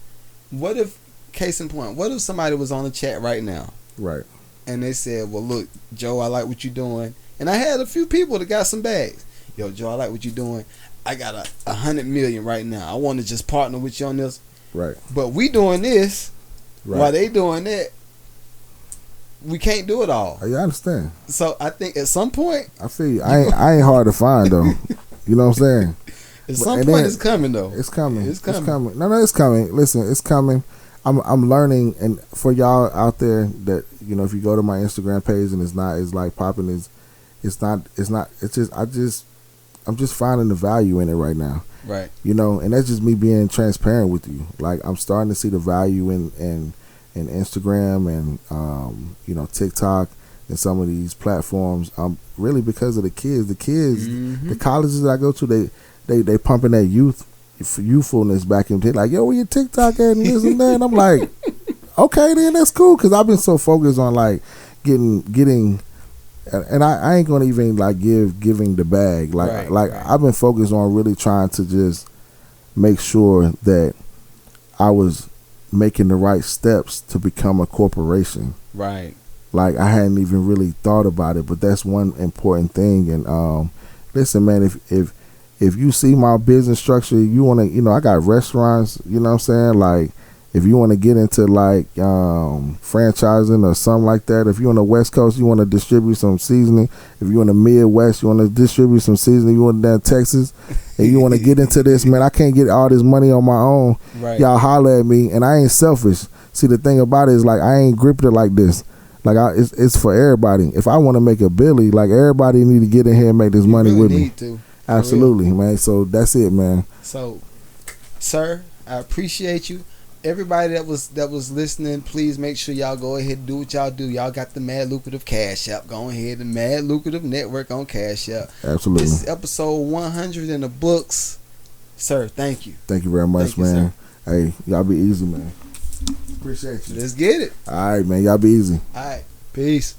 what if, case in point, what if somebody was on the chat right now? Right. And they said, well, look, Joe, I like what you're doing. And I had a few people that got some bags. Yo, Joe, I like what you're doing. I got 100 million right now. I want to just partner with you on this. Right. But we doing this while they doing that. We can't do it all. Yeah, I understand. So I think at some point, I feel you. I ain't hard to find though. You know what I'm saying? At some point, it's coming though. It's coming. It's coming. No, it's coming. Listen, it's coming. I'm learning, and for y'all out there that if you go to my Instagram page and it's like popping, I'm just finding the value in it right now. Right. And that's just me being transparent with you. Like, I'm starting to see the value in Instagram and TikTok and some of these platforms. Really because of the kids. The colleges that I go to, they pumping that youthfulness back into like, yo, where your TikTok at and this and that. And I'm like, okay, then that's cool, because I've been so focused on like getting. And I ain't gonna even like giving the bag. Like I've been focused on really trying to just make sure that I was making the right steps to become a corporation. Right. Like, I hadn't even really thought about it, but that's one important thing. And listen, man, if you see my business structure, you wanna, I got restaurants, you know what I'm saying? Like, if you want to get into like franchising or something like that, if you're on the West Coast, you want to distribute some seasoning. If you're in the Midwest, you want to distribute some seasoning. You want down Texas, and you want to get into this, man. I can't get all this money on my own. Right. Y'all holler at me, and I ain't selfish. See, the thing about it is, like, I ain't gripped it like this. Like, it's for everybody. If I want to make a Billy, like, everybody need to get in here and make this money with me. To. Absolutely, man. So that's it, man. So Sir, I appreciate you. Everybody that was listening, please make sure y'all go ahead and do what y'all do. Y'all got the Mad Lucrative Cash App. Go ahead, the Mad Lucrative Network on Cash App. Absolutely. This is episode 100 in the books. Sir, thank you. Thank you very much, man. Hey, y'all be easy, man. Appreciate you. Let's get it. All right, man. Y'all be easy. All right. Peace.